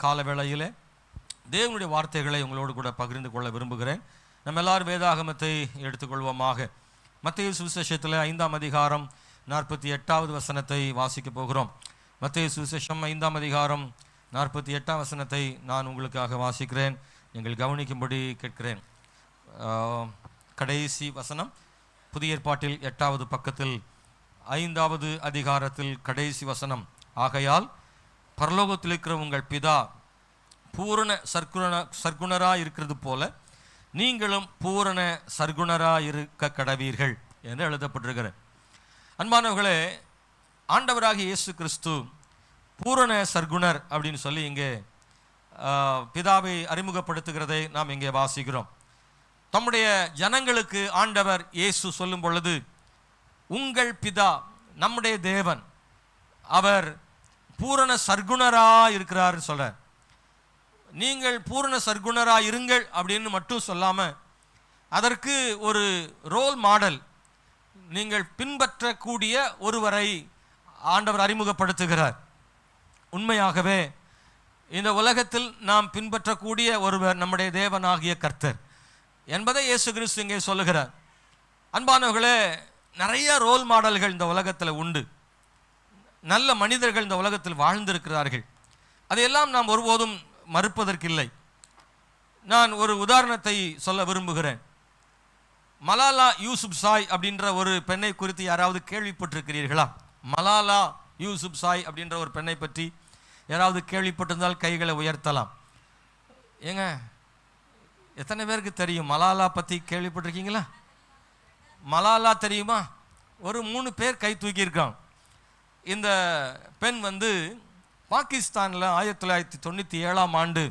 கால வேளையிலே தேவனுடைய வார்த்தைகளை உங்களோடு கூட பகிர்ந்து கொள்ள விரும்புகிறேன். நம்ம எல்லாரும் வேதாகமத்தை எடுத்துக்கொள்வோமாக. மத்தேயு சுவிசேஷத்தில் 5ஆம் அதிகாரம் 48வது வசனத்தை வாசிக்க போகிறோம். மத்தேயு சுவிசேஷம் 5ஆம் அதிகாரம் 48ஆம் வசனத்தை நான் உங்களுக்காக வாசிக்கிறேன். நீங்கள் கவனிக்கும்படி கேட்கிறேன். கடைசி வசனம் புதிய ஏற்பாட்டில் 8வது பக்கத்தில் 5வது அதிகாரத்தில் கடைசி வசனம். ஆகையால் பரலோகத்தில் இருக்கிற உங்கள் பிதா பூரண சர்க்குணராக இருக்கிறது போல நீங்களும் பூரண சர்க்குணராக இருக்க கடவீர்கள் என்று எழுதப்பட்டிருக்கிறது. அன்பானவர்களே, ஆண்டவராகிய இயேசு கிறிஸ்து பூரண சர்க்குணர் அப்படின்னு சொல்லி இங்கே பிதாவை அறிமுகப்படுத்துகிறதை நாம் இங்கே வாசிக்கிறோம். தம்முடைய ஜனங்களுக்கு ஆண்டவர் இயேசு சொல்லும் பொழுது உங்கள் பிதா நம்முடைய தேவன் அவர் பூரண சர்க்குணராக இருக்கிறார் சொல்ற. நீங்கள் பூரண சர்க்குணராக இருங்கள் அப்படின்னு மட்டும் சொல்லாமல் அதற்கு ஒரு ரோல் மாடல், நீங்கள் பின்பற்றக்கூடிய ஒருவரை ஆண்டவர் அறிமுகப்படுத்துகிறார். உண்மையாகவே இந்த உலகத்தில் நாம் பின்பற்றக்கூடிய ஒருவர் நம்முடைய தேவனாகிய கர்த்தர் என்பதை இயேசு கிறிஸ்து இங்கே சொல்லுகிறார். அன்பானவர்களே, நிறைய ரோல் மாடல்கள் இந்த உலகத்தில் உண்டு. நல்ல மனிதர்கள் இந்த உலகத்தில் வாழ்ந்திருக்கிறார்கள். அதையெல்லாம் நாம் ஒருபோதும் மறுப்பதற்கில்லை. நான் ஒரு உதாரணத்தை சொல்ல விரும்புகிறேன். மலாலா யூசுப்சாய் அப்படின்ற ஒரு பெண்ணை குறித்து யாராவது கேள்விப்பட்டிருக்கிறீர்களா? மலாலா யூசுப்சாய் அப்படின்ற ஒரு பெண்ணை பற்றி யாராவது கேள்விப்பட்டிருந்தால் கைகளை உயர்த்தலாம். ஏங்க, எத்தனை பேருக்கு தெரியும் மலாலா பற்றி கேள்விப்பட்டிருக்கீங்களா? மலாலா தெரியுமா? ஒரு 3 பேர் கை தூக்கியிருக்காங்க. இந்த பெண் பாகிஸ்தானில் 1997ஆம் ஆண்டு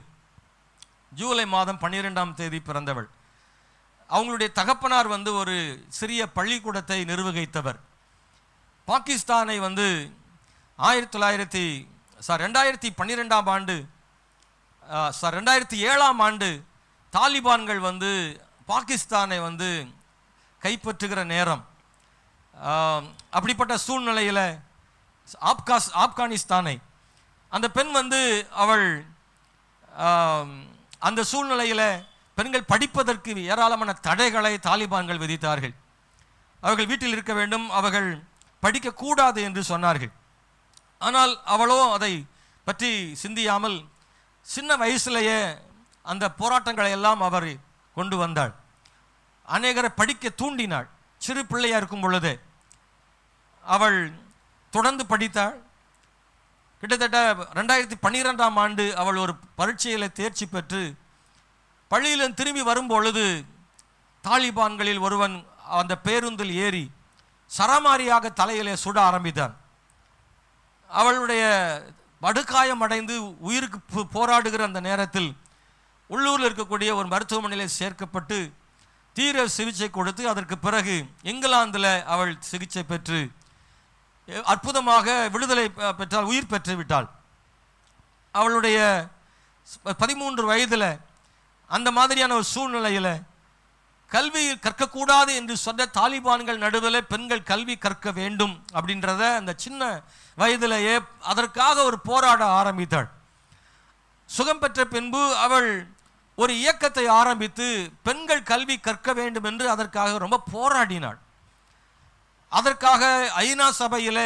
ஜூலை மாதம் 12ஆம் தேதி பிறந்தவள். அவங்களுடைய தகப்பனார் ஒரு சிறிய பள்ளிக்கூடத்தை நிர்வகித்தவர். பாகிஸ்தானை 2012ஆம் ஆண்டு 2007ஆம் ஆண்டு தாலிபான்கள் பாகிஸ்தானை கைப்பற்றுகிற நேரம். அப்படிப்பட்ட சூழ்நிலையில் ஆப்கானிஸ்தானை அந்த பெண் அவள் அந்த சூழ்நிலையில் பெண்கள் படிப்பதற்கு ஏராளமான தடைகளை தாலிபான்கள் விதித்தார்கள். அவர்கள் வீட்டில் இருக்க வேண்டும், அவர்கள் படிக்கக்கூடாது என்று சொன்னார்கள். ஆனால் அவளோ அதை பற்றி சிந்தியாமல் சின்ன வயசுலேயே அந்த போராட்டங்களை எல்லாம் அவர் கொண்டு வந்தாள். அநேகரை படிக்க தூண்டினாள். சிறு பிள்ளையாக இருக்கும் பொழுதே அவள் தொடர்ந்து படித்தாள். கிட்டத்தட்ட 2012ஆம் ஆண்டு அவள் ஒரு பரீட்சையில் தேர்ச்சி பெற்று பள்ளியில் திரும்பி வரும்பொழுது தாலிபான்களில் ஒருவன் அந்த பேருந்தில் ஏறி சரமாரியாக தலையிலே சுட ஆரம்பித்தான். அவளுடைய படுகாயம் அடைந்து உயிருக்கு போராடுகிற அந்த நேரத்தில் உள்ளூரில் இருக்கக்கூடிய ஒரு மருத்துவமனையில் சேர்க்கப்பட்டு தீவிர சிகிச்சை கொடுத்து அதற்கு பிறகு இங்கிலாந்தில் அவள் சிகிச்சை பெற்று அற்புதமாக விடுதலை பெற்றால், உயிர் பெற்று விட்டாள். அவளுடைய 13 வயதில் அந்த மாதிரியான ஒரு சூழ்நிலையில் கல்வி கற்கக்கூடாது என்று சொன்ன தாலிபான்கள் நடுவில் பெண்கள் கல்வி கற்க வேண்டும் அப்படின்றத அந்த சின்ன வயதிலேயே அதற்காக ஒரு போராட ஆரம்பித்தாள். சுகம் பெற்ற பின்பு அவள் ஒரு இயக்கத்தை ஆரம்பித்து பெண்கள் கல்வி கற்க வேண்டும் என்று அதற்காக ரொம்ப போராடினாள். அதற்காக ஐநா சபையில்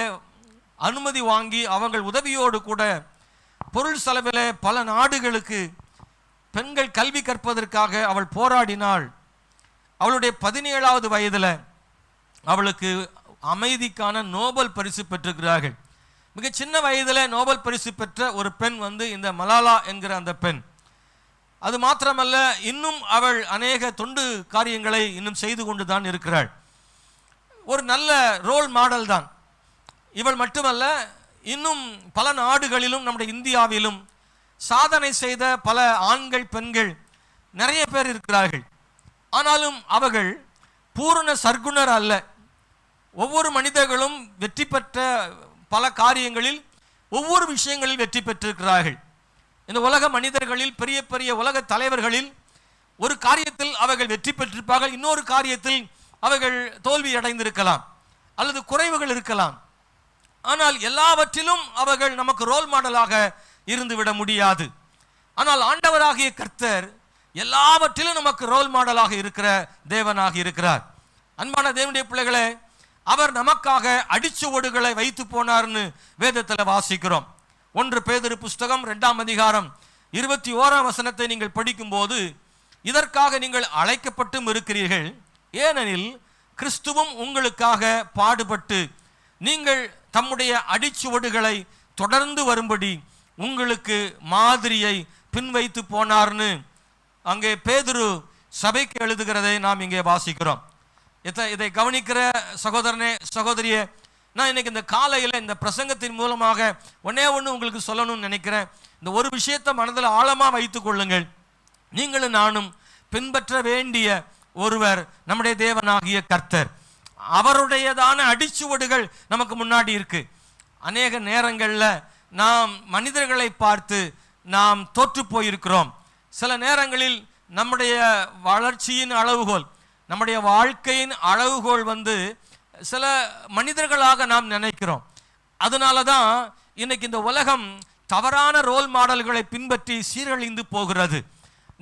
அனுமதி வாங்கி அவங்கள் உதவியோடு கூட பொருள் செலவில் பல நாடுகளுக்கு பெண்கள் கல்வி கற்பதற்காக அவள் போராடினாள். அவளுடைய 17வது வயதில் அவளுக்கு அமைதிக்கான நோபல் பரிசு பெற்றிருக்கிறார்கள். மிக சின்ன வயதில் நோபல் பரிசு பெற்ற ஒரு பெண் இந்த மலாலா என்கிற அந்த பெண். அது மாத்திரமல்ல, இன்னும் அவள் அநேக தொண்டு காரியங்களை இன்னும் செய்து கொண்டு தான் இருக்கிறாள். ஒரு நல்ல ரோல் மாடல் தான் இவள். மட்டுமல்ல, இன்னும் பல நாடுகளிலும் நம்முடைய இந்தியாவிலும் சாதனை செய்த பல ஆண்கள் பெண்கள் நிறைய பேர் இருக்கிறார்கள். ஆனாலும் அவர்கள் பூரண சர்க்குணர் அல்ல. ஒவ்வொரு மனிதர்களும் வெற்றி பெற்ற பல காரியங்களில் ஒவ்வொரு விஷயங்களில் வெற்றி பெற்றிருக்கிறார்கள். இந்த உலக மனிதர்களில் பெரிய பெரிய உலக தலைவர்களில் ஒரு காரியத்தில் அவர்கள் வெற்றி பெற்றிருப்பார்கள், இன்னொரு காரியத்தில் அவர்கள் தோல்வி அடைந்திருக்கலாம் அல்லது குறைவுகள் இருக்கலாம். ஆனால் எல்லாவற்றிலும் அவர்கள் நமக்கு ரோல் மாடலாக இருந்துவிட முடியாது. ஆனால் ஆண்டவராகிய கர்த்தர் எல்லாவற்றிலும் நமக்கு ரோல் மாடலாக இருக்கிற தேவனாக இருக்கிறார். அன்பான தேவனுடைய பிள்ளைகளே, அவர் நமக்காக அடிச்சுவடுகளை வைத்து போனார்னு வேதத்தில் வாசிக்கிறோம். 1 பேதுரு புஸ்தகம் 2ஆம் அதிகாரம் 21ஆம் வசனத்தை நீங்கள் படிக்கும் போது, இதற்காக நீங்கள் அழைக்கப்பட்டும் இருக்கிறீர்கள், ஏனெனில் கிறிஸ்துவும் உங்களுக்காக பாடுபட்டு நீங்கள் தம்முடைய அடிச்சுவடுகளை தொடர்ந்து வரும்படி உங்களுக்கு மாதிரியை பின்வைத்து போனார்னு அங்கே பேதுரு சபைக்கு எழுதுகிறதை நாம் இங்கே வாசிக்கிறோம். இதை கவனிக்கிற சகோதரனே, சகோதரியே, நான் இன்னைக்கு இந்த காலையில் இந்த பிரசங்கத்தின் மூலமாக ஒன்னே ஒன்று உங்களுக்கு சொல்லணும்னு நினைக்கிறேன். இந்த ஒரு விஷயத்தை மனதில் ஆழமாக வைத்துக் கொள்ளுங்கள். நீங்களும் நானும் பின்பற்ற வேண்டிய ஒருவர் நம்முடைய தேவனாகிய கர்த்தர். அவருடையதான அடிச்சுவடுகள் நமக்கு முன்னாடி இருக்கு. அநேக நேரங்களில் நாம் மனிதர்களை பார்த்து நாம் தோற்று போயிருக்கிறோம். சில நேரங்களில் நம்முடைய வளர்ச்சியின் அளவுகோல், நம்முடைய வாழ்க்கையின் அளவுகோல் சில மனிதர்களாக நாம் நினைக்கிறோம். அதனால தான் இன்னைக்கு இந்த உலகம் தவறான ரோல் மாடல்களை பின்பற்றி சீரழிந்து போகிறது.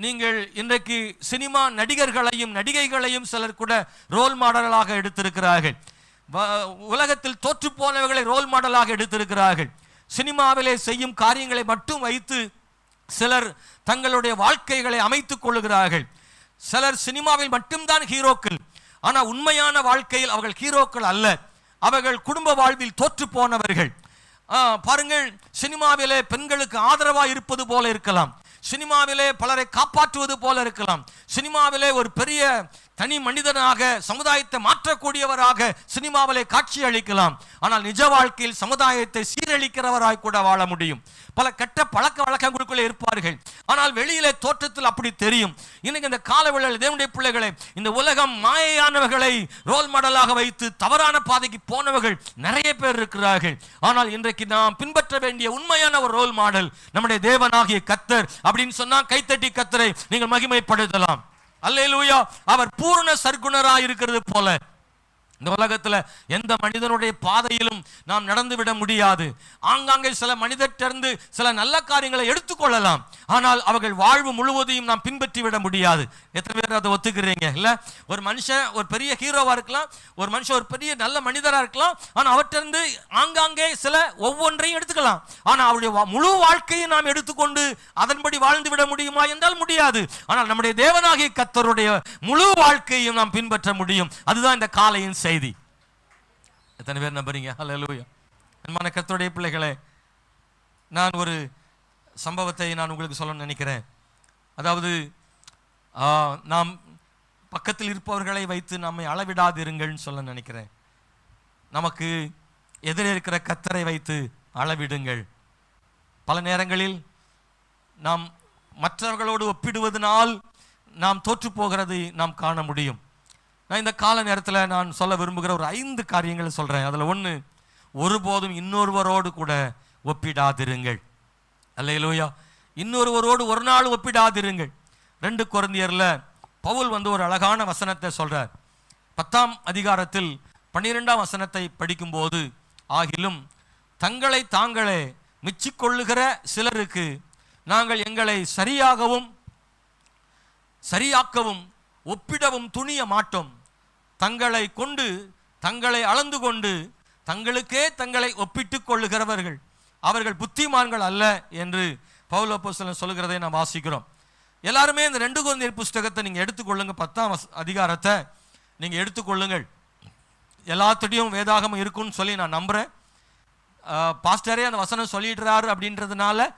நீங்கள் இன்றைக்கு சினிமா நடிகர்களையும் நடிகைகளையும் சிலர் கூட ரோல் மாடலாக எடுத்திருக்கிறார்கள். உலகத்தில் தோற்று போனவர்களை ரோல் மாடலாக எடுத்திருக்கிறார்கள். சினிமாவிலே செய்யும் காரியங்களை மட்டும் வைத்து சிலர் தங்களுடைய வாழ்க்கைகளை அமைத்துக் கொள்ளுகிறார்கள். சிலர் சினிமாவில் மட்டும்தான் ஹீரோக்கள், ஆனால் உண்மையான வாழ்க்கையில் அவர்கள் ஹீரோக்கள் அல்ல, அவர்கள் குடும்ப வாழ்வில் தோற்று போனவர்கள். பாருங்கள், சினிமாவிலே பெண்களுக்கு ஆதரவாக இருப்பது போல இருக்கலாம், சினிமாவிலே பலரை காப்பாற்றுவது போல இருக்கலாம், சினிமாவிலே ஒரு பெரிய தனி மனிதனாக சமுதாயத்தை மாற்றக்கூடியவராக சினிமாவிலே காட்சி அளிக்கலாம். ஆனால் நிஜ வாழ்க்கையில் சமுதாயத்தை சீரழிக்கிறவராய் கூட வாழ முடியும். பல கெட்ட பழக்க வழக்கங்களுக்குள்ளே இருப்பார்கள், ஆனால் வெளியிலே தோற்றத்தில் அப்படி தெரியும். இன்னைக்கு இந்த காலவேளையில் தேவனுடைய பிள்ளைகளை, இந்த உலகம் மாயையானவர்களை ரோல் மாடலாக வைத்து தவறான பாதைக்கு போனவர்கள் நிறைய பேர் இருக்கிறார்கள். ஆனால் இன்றைக்கு நாம் பின்பற்ற வேண்டிய உண்மையான ஒரு ரோல் மாடல் நம்முடைய தேவனாகிய கர்த்தர். அப்படின்னு சொன்னா கைத்தட்டி கர்த்தரை நீங்கள் மகிமைப்படுத்தலாம். அல்லேலூயா. அவர் பூரண சர்க்குணராய் இருக்கிறது போல இந்த உலகத்துல எந்த மனிதனுடைய பாதையிலும் நாம் நடந்து விட முடியாது. ஆங்காங்கே சில மனிதர்கிட்ட சில நல்ல காரியங்களை எடுத்துக்கொள்ளலாம், ஆனால் அவர்கள் வாழ்வு முழுவதையும் நாம் பின்பற்றி விட முடியாது. எத்தனை பேர் அதை ஒத்துக்கிறீங்க? இல்ல, ஒரு மனுஷன் ஒரு பெரிய ஹீரோவா இருக்கலாம், ஒரு மனுஷன் ஒரு பெரிய நல்ல மனிதரா இருக்கலாம், ஆனா அவற்றிலிருந்து ஆங்காங்கே சில ஒவ்வொன்றையும் எடுத்துக்கலாம். ஆனா அவருடைய முழு வாழ்க்கையை நாம் எடுத்துக்கொண்டு அதன்படி வாழ்ந்து விட முடியுமா என்றால் முடியாது. ஆனால் நம்முடைய தேவனாகிய கர்த்தருடைய முழு வாழ்க்கையும் நாம் பின்பற்ற முடியும். அதுதான் இந்த காலையின் செய்தி. எத்தனை பேர் நம்புறீங்க? ஹல்லேலூயா. அன்பான கர்த்தருடைய பிள்ளைகளே, நான் ஒரு சம்பவத்தை நான் உங்களுக்கு சொல்ல நினைக்கிறேன். அதாவது நாம் பக்கத்தில் இருப்பவர்களை வைத்து நம்மை அளவிடாதிருங்கள்னு சொல்ல நினைக்கிறேன். நமக்கு எதிரே இருக்கிற கர்த்தரை வைத்து அளவிடுங்கள். பல நேரங்களில் நாம் மற்றவர்களோடு ஒப்பிடுவதனால் நாம் தோற்று போகிறதை நாம் காண முடியும். நான் இந்த கால நேரத்தில் நான் சொல்ல விரும்புகிற ஒரு 5 காரியங்களை சொல்கிறேன். அதில் 1, ஒருபோதும் இன்னொருவரோடு கூட ஒப்பிடாதிருங்கள். அல்லேலூயா. இன்னொருவரோடு ஒரு நாள் ஒப்பிடாதிருங்கள். 2 கொரிந்தியரில் பவுல் ஒரு அழகான வசனத்தை சொல்கிறார். 10ஆம் அதிகாரத்தில் 12ஆம் வசனத்தை படிக்கும்போது, ஆகிலும் தங்களை தாங்களே மிச்சிக்கொள்ளுகிற சிலருக்கு நாங்கள் எங்களை சரியாக்கவும் ஒப்பிடவும் துணிய மாட்டோம். தங்களை கொண்டு தங்களை அளந்து கொண்டு தங்களுக்கே தங்களை ஒப்பிட்டுக் கொள்ளுகிறவர்கள் அவர்கள் புத்திமான்கள் அல்ல என்று பவுல் அப்போஸ்தலன் சொல்லுகிறதை நாம் வாசிக்கிறோம். எல்லாருமே இந்த 2 கொரிந்தியர் புஸ்தகத்தை நீங்கள் எடுத்துக்கொள்ளுங்க. 10ஆம் அதிகாரத்தை நீங்கள் எடுத்துக்கொள்ளுங்கள். எல்லாத்துடையும் வேதாகமம் இருக்குன்னு சொல்லி நான் நம்புகிறேன். பாஸ்டரே அந்த வசனம் சொல்லிடுறாரு அப்படின்றதுனால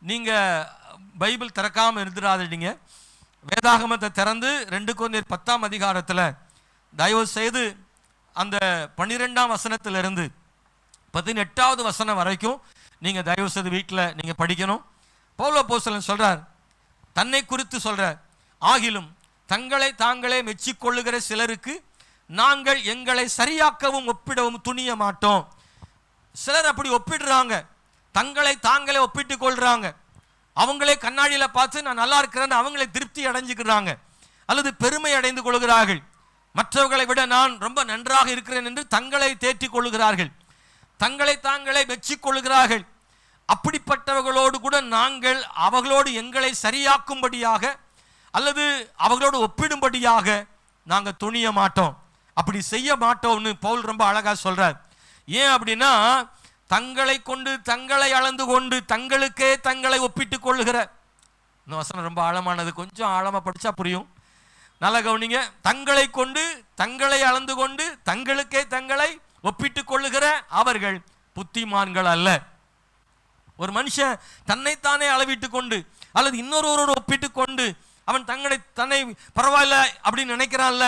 நீங்கள் பைபிள் திறக்காமல் இருந்துடாதீங்க. வேதாகமத்தை திறந்து 2 கொரிந்தியர் 10ஆம் அதிகாரத்தில் தயவு செய்து அந்த 12ஆம் வசனத்திலிருந்து 18வது வசனம் வரைக்கும் நீங்கள் தயவு செய்து வீட்டில் நீங்கள் படிக்கணும். பவுல் அப்போஸ்தலன் சொல்கிறார், தன்னை குறித்து சொல்கிறார், ஆகிலும் தங்களை தாங்களே மெச்சிக்கொள்ளுகிற சிலருக்கு நாங்கள் எங்களை சரியாக்கவும் ஒப்பிடவும் துணிய மாட்டோம். சிலர் அப்படி ஒப்பிடுறாங்க, தங்களை தாங்களே ஒப்பிட்டு கொள்றாங்க. அவங்களே கண்ணாடியில் பார்த்து நான் நல்லா இருக்கிறேன்னு அவங்களே திருப்தி அடைஞ்சுக்கிறாங்க, அல்லது பெருமை அடைந்து கொள்கிறார்கள். மற்றவர்களை விட நான் ரொம்ப நன்றாக இருக்கிறேன் என்று தங்களை தேற்றிக் கொள்கிறார்கள், தங்களை தாங்களே மெச்சிக் கொள்கிறார்கள். அப்படிப்பட்டவர்களோடு கூட நாங்கள் அவர்களோடு எங்களை சரியாக்கும்படியாக அல்லது அவர்களோடு ஒப்பிடும்படியாக நாங்கள் துணிய மாட்டோம், அப்படி செய்ய மாட்டோம்னு பவுல் ரொம்ப அழகா சொல்றார். ஏன் அப்படின்னா, தங்களை கொண்டு தங்களை அளந்து கொண்டு தங்களுக்கே தங்களை ஒப்பிட்டுக் கொள்ளுகிற, இந்த வசனம் ரொம்ப ஆழமானது, கொஞ்சம் ஆழமா படிச்சா புரியும், நல்லா கவனிங்க. தங்களை கொண்டு தங்களை அளந்து கொண்டு தங்களுக்கே தங்களை ஒப்பிட்டுக் கொள்ளுகிற அவர்கள் புத்திமான்கள் அல்ல. ஒரு மனுஷன் தன்னைத்தானே அளவிட்டு கொண்டு அல்லது இன்னொருவரோடு ஒப்பிட்டு கொண்டு அவன் தன்னை பரவாயில்ல அப்படின்னு நினைக்கிறான்ல,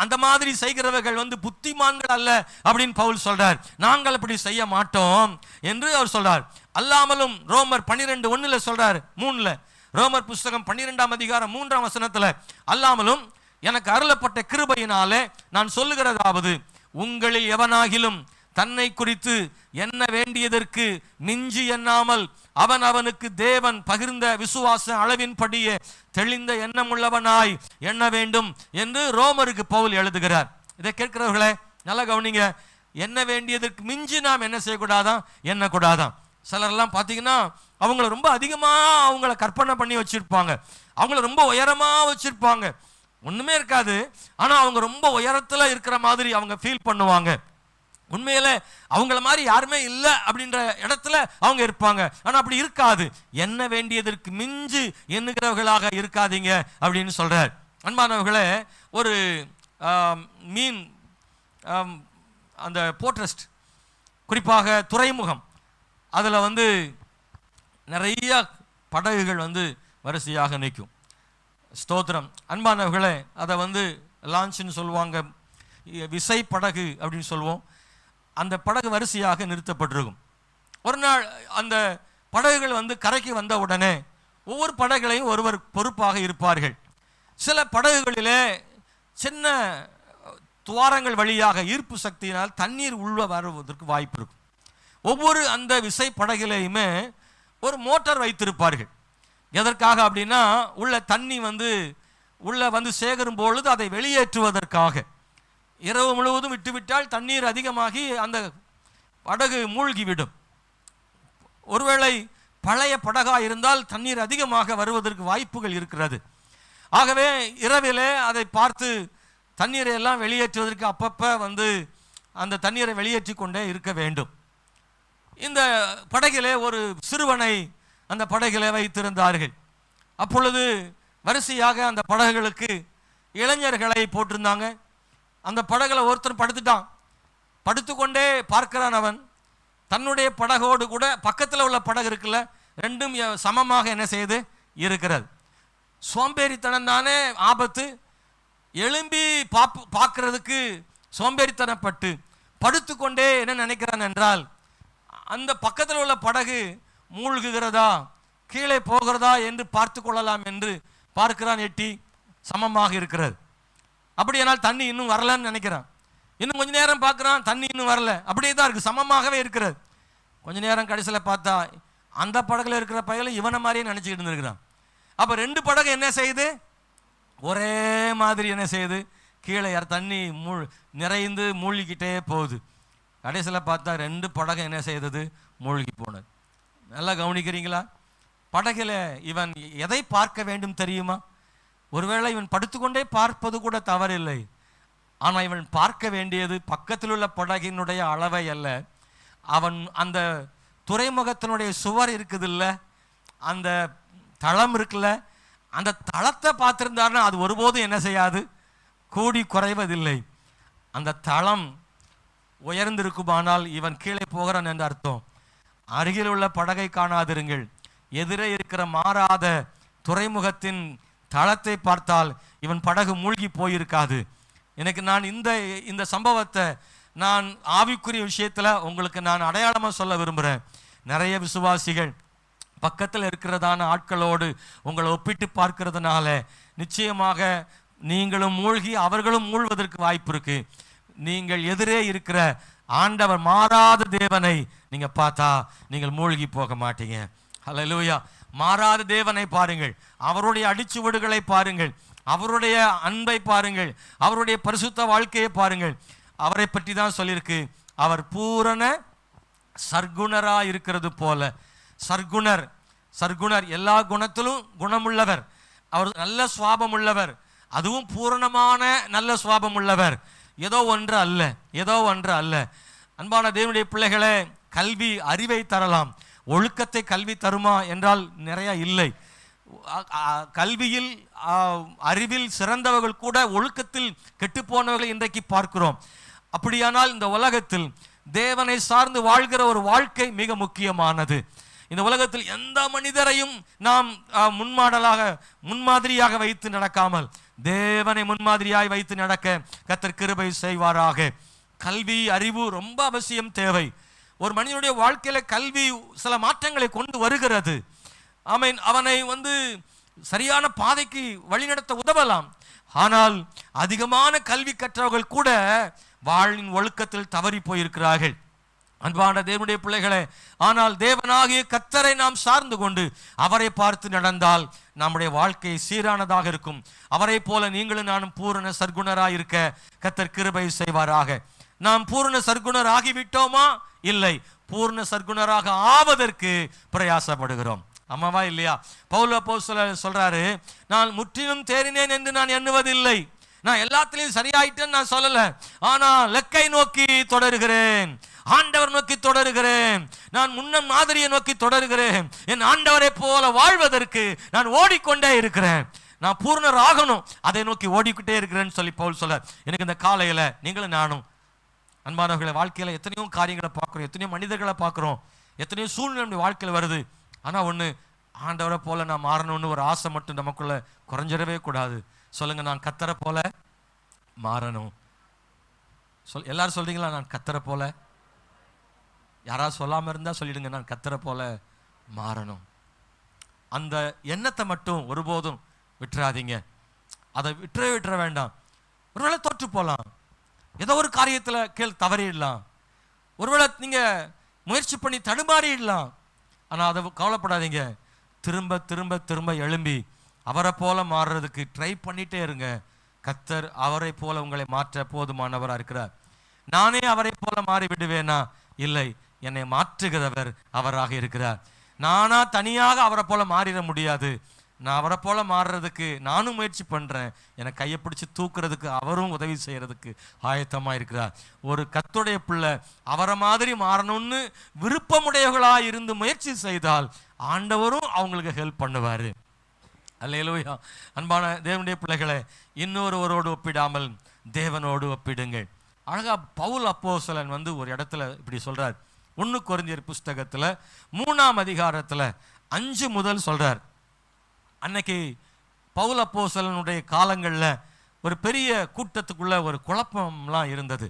அந்த மாதிரி செய்கிறவர்கள் புத்திமான்கள் அல்ல அப்படின்னு பவுல் சொல்றார். நாங்கள் அப்படி செய்ய மாட்டோம் என்று அவர் சொல்றார். அல்லாமலும் ரோமர் 12:1 சொல்றார், 3 ரோமர் புஸ்தகம் 12ஆம் அதிகாரம் 3ஆம் வசனத்துல, அல்லாமலும் எனக்கு அருளப்பட்ட கிருபையினாலே நான் சொல்லுகிறதாவது, உங்களில் எவனாகிலும் தன்னை குறித்து என்ன வேண்டியதற்கு மிஞ்சி எண்ணாமல் அவன் அவனுக்கு தேவன் பகிர்ந்த விசுவாச அளவின்படியே தெளிந்த எண்ணம் உள்ளவனாய் எண்ண வேண்டும் என்று ரோமருக்கு பவுல் எழுதுகிறார். இதை கேட்கிறவர்களே நல்லா கவனிங்க. என்ன வேண்டியதற்கு மிஞ்சி நாம் என்ன செய்யக்கூடாதான், எண்ணக்கூடாதான். சிலரெல்லாம் பார்த்தீங்கன்னா அவங்கள ரொம்ப அதிகமாக அவங்கள கற்பனை பண்ணி வச்சிருப்பாங்க, அவங்கள ரொம்ப உயரமாக வச்சிருப்பாங்க, ஒன்றுமே இருக்காது, ஆனால் அவங்க ரொம்ப உயரத்தில் இருக்கிற மாதிரி அவங்க ஃபீல் பண்ணுவாங்க. உண்மையில அவங்கள மாதிரி யாருமே இல்லை அப்படின்ற இடத்துல அவங்க இருப்பாங்க. ஆனால் அப்படி இருக்காது. என்ன வேண்டியதற்கு மிஞ்சி எண்ணுகிறவர்களாக இருக்காதீங்க அப்படின்னு சொல்றார். அன்பானவர்களே, ஒரு மீன் அந்த போர்ட்ரஸ்ட், குறிப்பாக துறைமுகம், அதில் நிறைய படகுகள் வரிசையாக நிற்கும். ஸ்தோத்திரம். அன்பானவர்களே, அதை லான்ச்னு சொல்லுவாங்க, விசை படகு அப்படின்னு சொல்லுவோம். அந்த படகு வரிசையாக நிறுத்தப்பட்டிருக்கும். ஒரு நாள் அந்த படகுகள் கரைக்கு வந்த உடனே ஒவ்வொரு படகுகளையும் ஒருவர் பொறுப்பாக இருப்பார்கள். சில படகுகளிலே சின்ன துவாரங்கள் வழியாக ஈர்ப்பு சக்தியினால் தண்ணீர் உள்ள வருவதற்கு வாய்ப்பு இருக்கும். ஒவ்வொரு அந்த விசை படகுலையுமே ஒரு மோட்டார் வைத்திருப்பார்கள். எதற்காக அப்படின்னா, உள்ள தண்ணி உள்ள சேகரும் பொழுது அதை வெளியேற்றுவதற்காக. இரவு முழுவதும் விட்டுவிட்டால் தண்ணீர் அதிகமாகி அந்த படகு மூழ்கிவிடும். ஒருவேளை பழைய படகாக இருந்தால் தண்ணீர் அதிகமாக வருவதற்கு வாய்ப்புகள் இருக்கிறது. ஆகவே இரவிலே அதை பார்த்து தண்ணீரை எல்லாம் வெளியேற்றுவதற்கு அப்பப்போ அந்த தண்ணீரை வெளியேற்றி கொண்டே இருக்க வேண்டும். இந்த படகிலே ஒரு சிறுவனை அந்த படகிலே வைத்திருந்தார்கள். அப்பொழுது வரிசையாக அந்த படகுகளுக்கு இளைஞர்களை போட்டிருந்தாங்க. அந்த படகுல ஒருத்தர் படுத்துட்டான். படுத்துக்கொண்டே பார்க்கிறான். அவன் தன்னுடைய படகோடு கூட பக்கத்தில் உள்ள படகு இருக்குல்ல, ரெண்டும் சமமாக என்ன செய்து இருக்கிறது. சோம்பேறித்தனம் தானே ஆபத்து. எழும்பி பார்க்கறதுக்கு சோம்பேறித்தனப்பட்டு படுத்துக்கொண்டே என்ன நினைக்கிறான் என்றால், அந்த பக்கத்தில் உள்ள படகு மூழ்குகிறதா கீழே போகிறதா என்று பார்த்து கொள்ளலாம் என்று பார்க்கிறான். எட்டி சமமாக இருக்கிறது. அப்படியானால் தண்ணி இன்னும் வரலன்னு நினைக்கிறான். இன்னும் கொஞ்ச நேரம் பார்க்குறான், தண்ணி இன்னும் வரல, அப்படியே தான் இருக்குது, சமமாகவே இருக்கிறது. கொஞ்ச நேரம் கடைசியில் பார்த்தா அந்த படகுல இருக்கிற பையலும் இவனை மாதிரியே நினச்சிக்கிட்டு இருந்திருக்கிறான். அப்போ ரெண்டு படகு என்ன செய்யுது, ஒரே மாதிரி என்ன செய்யுது, கீழே தண்ணி நிறைந்து மூழ்கிக்கிட்டே போகுது. கடைசியில் பார்த்தா ரெண்டு படகு என்ன செய்தது, மூழ்கி போனது. நல்லா கவனிக்கிறீங்களா? படகுல இவன் எதை பார்க்க வேண்டும் தெரியுமா? ஒருவேளை இவன் படுத்துக்கொண்டே பார்ப்பது கூட தவறில்லை. ஆனால் இவன் பார்க்க வேண்டியது பக்கத்தில் உள்ள படகினுடைய அளவை அல்ல, அவன் அந்த துறைமுகத்தினுடைய சுவர் இருக்குது இல்லை, அந்த தளம் இருக்குல்ல, அந்த தளத்தை பார்த்துருந்தாருன்னா அது ஒருபோதும் என்ன செய்யாது, கூடி குறைவதில்லை. அந்த தளம் உயர்ந்திருக்குமானால் இவன் கீழே போகிறான் என்று அர்த்தம். அருகில் உள்ள படகை காணாதிருங்கள், எதிரே இருக்கிற மாறாத துறைமுகத்தின் தளத்தை பார்த்தால் இவன் படகு மூழ்கி போயிருக்காது. எனக்கு நான் இந்த சம்பவத்தை நான் ஆவிக்குரிய விஷயத்தில் உங்களுக்கு நான் அடையாளமாக சொல்ல விரும்புகிறேன். நிறைய விசுவாசிகள் பக்கத்தில் இருக்கிறதான ஆட்களோடு உங்களை ஒப்பிட்டு பார்க்கிறதுனால நிச்சயமாக நீங்களும் மூழ்கி அவர்களும் மூழ்வதற்கு வாய்ப்பு இருக்கு. நீங்கள் எதிரே இருக்கிற ஆண்டவர் மாறாத தேவனை நீங்க பார்த்தா நீங்கள் மூழ்கி போக மாட்டீங்க. ஹல்லேலூயா. மாறாத தேவனை பாருங்கள், அவருடைய அடிச்சுவடுகளை பாருங்கள், அவருடைய அன்பை பாருங்கள், அவருடைய பரிசுத்த வாழ்க்கையை பாருங்கள். அவரை பற்றி தான் சொல்லியிருக்கு, அவர் பூரண சர்க்குணரா இருக்கிறது போல சர்க்குணர். சர்க்குணர் எல்லா குணத்திலும் குணமுள்ளவர், அவர் நல்ல சுவாபம் உள்ளவர், அதுவும் பூரணமான நல்ல சுவாபம் உள்ளவர். ஏதோ ஒன்று அல்ல, ஏதோ ஒன்று அல்ல. அன்பான தேவனுடைய பிள்ளைகளே, கல்வி அறிவை தரலாம், ஒழுக்கத்தை கல்வி தருமா என்றால் நிறைய இல்லை. கல்வியில் அறிவில் சிறந்தவர்கள் கூட ஒழுக்கத்தில் கெட்டுப்போனவர்களை இன்றைக்கு பார்க்கிறோம். அப்படியானால் இந்த உலகத்தில் தேவனை சார்ந்து வாழ்கிற ஒரு வாழ்க்கை மிக முக்கியமானது. இந்த உலகத்தில் எந்த மனிதரையும் நாம் முன்மாதிரியாக வைத்து நடக்காமல் தேவனை முன்மாதிரியாய் வைத்து நடக்க கர்த்தர் கிருபை செய்வாராக. கல்வி அறிவு ரொம்ப அவசியம் தேவை. ஒரு மனிதனுடைய வாழ்க்கையில கல்வி சில மாற்றங்களை கொண்டு வருகிறது. ஆமென். அவனை சரியான பாதைக்கு வழிநடத்த உதவலாம். ஆனால் அதிகமான கல்வி கற்றவர்கள் கூட வாழ்வின் ஒழுக்கத்தில் தவறி போயிருக்கிறார்கள். அன்பான தேவனுடைய பிள்ளைகளே, ஆனால் தேவனாகிய கர்த்தரை நாம் சார்ந்து கொண்டு அவரை பார்த்து நடந்தால் நம்முடைய வாழ்க்கை சீரானதாக இருக்கும். அவரை போல நீங்களும் நானும் பூரண சர்க்குணராக இருக்க கர்த்தர் கிருபை செய்வாராக. நாம் பூரண சர்க்குணர் ஆகிவிட்டோமா? இல்லை, பூர்ண சர்க்குணராக ஆவதற்கு பிரயாசப்படுகிறோம். ஆமாவா இல்லையா? பவுல் அப்போஸ்தலர் சொல்றாரு, நான் முற்றிலும் தேறினேன் என்று நான் எண்ணுவதில்லை, நான் எல்லாத்திலையும் சரியாயிட்டேன்னு நான் சொல்லல, ஆனா லக்கை நோக்கி தொடருகிறேன், ஆண்டவர் நோக்கி தொடருகிறேன், நான் முன்ன மாதிரியை நோக்கி தொடருகிறேன், என் ஆண்டவரை போல வாழ்வதற்கு நான் ஓடிக்கொண்டே இருக்கிறேன், நான் பூர்ணர் ஆகணும், அதை நோக்கி ஓடிக்கிட்டே இருக்கிறேன்னு சொல்லி பவுல் சொல்ல. எனக்கு இந்த காலையில நீங்களும் நானும் அன்பானவர்களை வாழ்க்கையில எத்தனையோ காரியங்களை பார்க்கிறோம், எத்தனையோ மனிதர்களை பார்க்கிறோம், எத்தனையோ சூழ்நிலை வாழ்க்கையில் வருது. ஆனா ஒண்ணு, ஆண்டவரை போல நான் மாறணும்னு ஒரு ஆசை மட்டும் நமக்குள்ள குறைஞ்சிடவே கூடாது. சொல்லுங்க, நான் கர்த்தரை போல மாறணும். எல்லாரும் சொல்றீங்களா? நான் கர்த்தரை போல. யாராவது சொல்லாம இருந்தா சொல்லிடுங்க, நான் கர்த்தரை போல மாறணும். அந்த எண்ணத்தை மட்டும் ஒருபோதும் விட்டுறாதீங்க. அதை விட்டுற வேண்டாம். ஒருவேளை தோற்று போலாம், ஏதோ ஒரு காரியத்தில் தவறிடலாம், ஒருவேளை நீங்க முயற்சி பண்ணி தடுமாறிடலாம். ஆனா அதை கவலைப்படாதீங்க. திரும்ப திரும்ப திரும்ப எழும்பி அவரை போல மாறுறதுக்கு ட்ரை பண்ணிட்டே இருங்க. கர்த்தர் அவரை போல உங்களை மாற்ற போதுமானவராக இருக்கிறார். நானே அவரை போல மாறி விடுவேனா? இல்லை, என்னை மாற்றுகிறவர் அவராக இருக்கிறார். நானா தனியாக அவரை போல மாறிட முடியாது. நான் அவரை போல மாறுறதுக்கு நானும் முயற்சி பண்றேன். என்னை கையை பிடிச்சி தூக்குறதுக்கு அவரும் உதவி செய்யறதுக்கு ஆயத்தமா இருக்கிறார். ஒரு கர்த்தருடைய பிள்ளை அவரை மாதிரி மாறணும்னு விருப்பமுடையவர்களா இருந்து முயற்சி செய்தால் ஆண்டவரும் அவங்களுக்கு ஹெல்ப் பண்ணுவாரு. அல்லேலூயா. அன்பான தேவனுடைய பிள்ளைகளை, இன்னொருவரோடு ஒப்பிடாமல் தேவனோடு ஒப்பிடுங்கள். அழகா பவுல் அப்போஸ்தலன் ஒரு இடத்துல இப்படி சொல்றார். 1 கொரிந்தியர் புஸ்தகத்துல 3ஆம் அதிகாரத்துல 5 முதல் சொல்றார். அன்னைக்கு பவுல் அப்போஸ்தலனுடைய காலங்களில் ஒரு பெரிய கூட்டத்துக்குள்ள ஒரு குழப்பம்லாம் இருந்தது.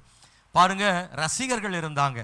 பாருங்க, ரசிகர்கள் இருந்தாங்க.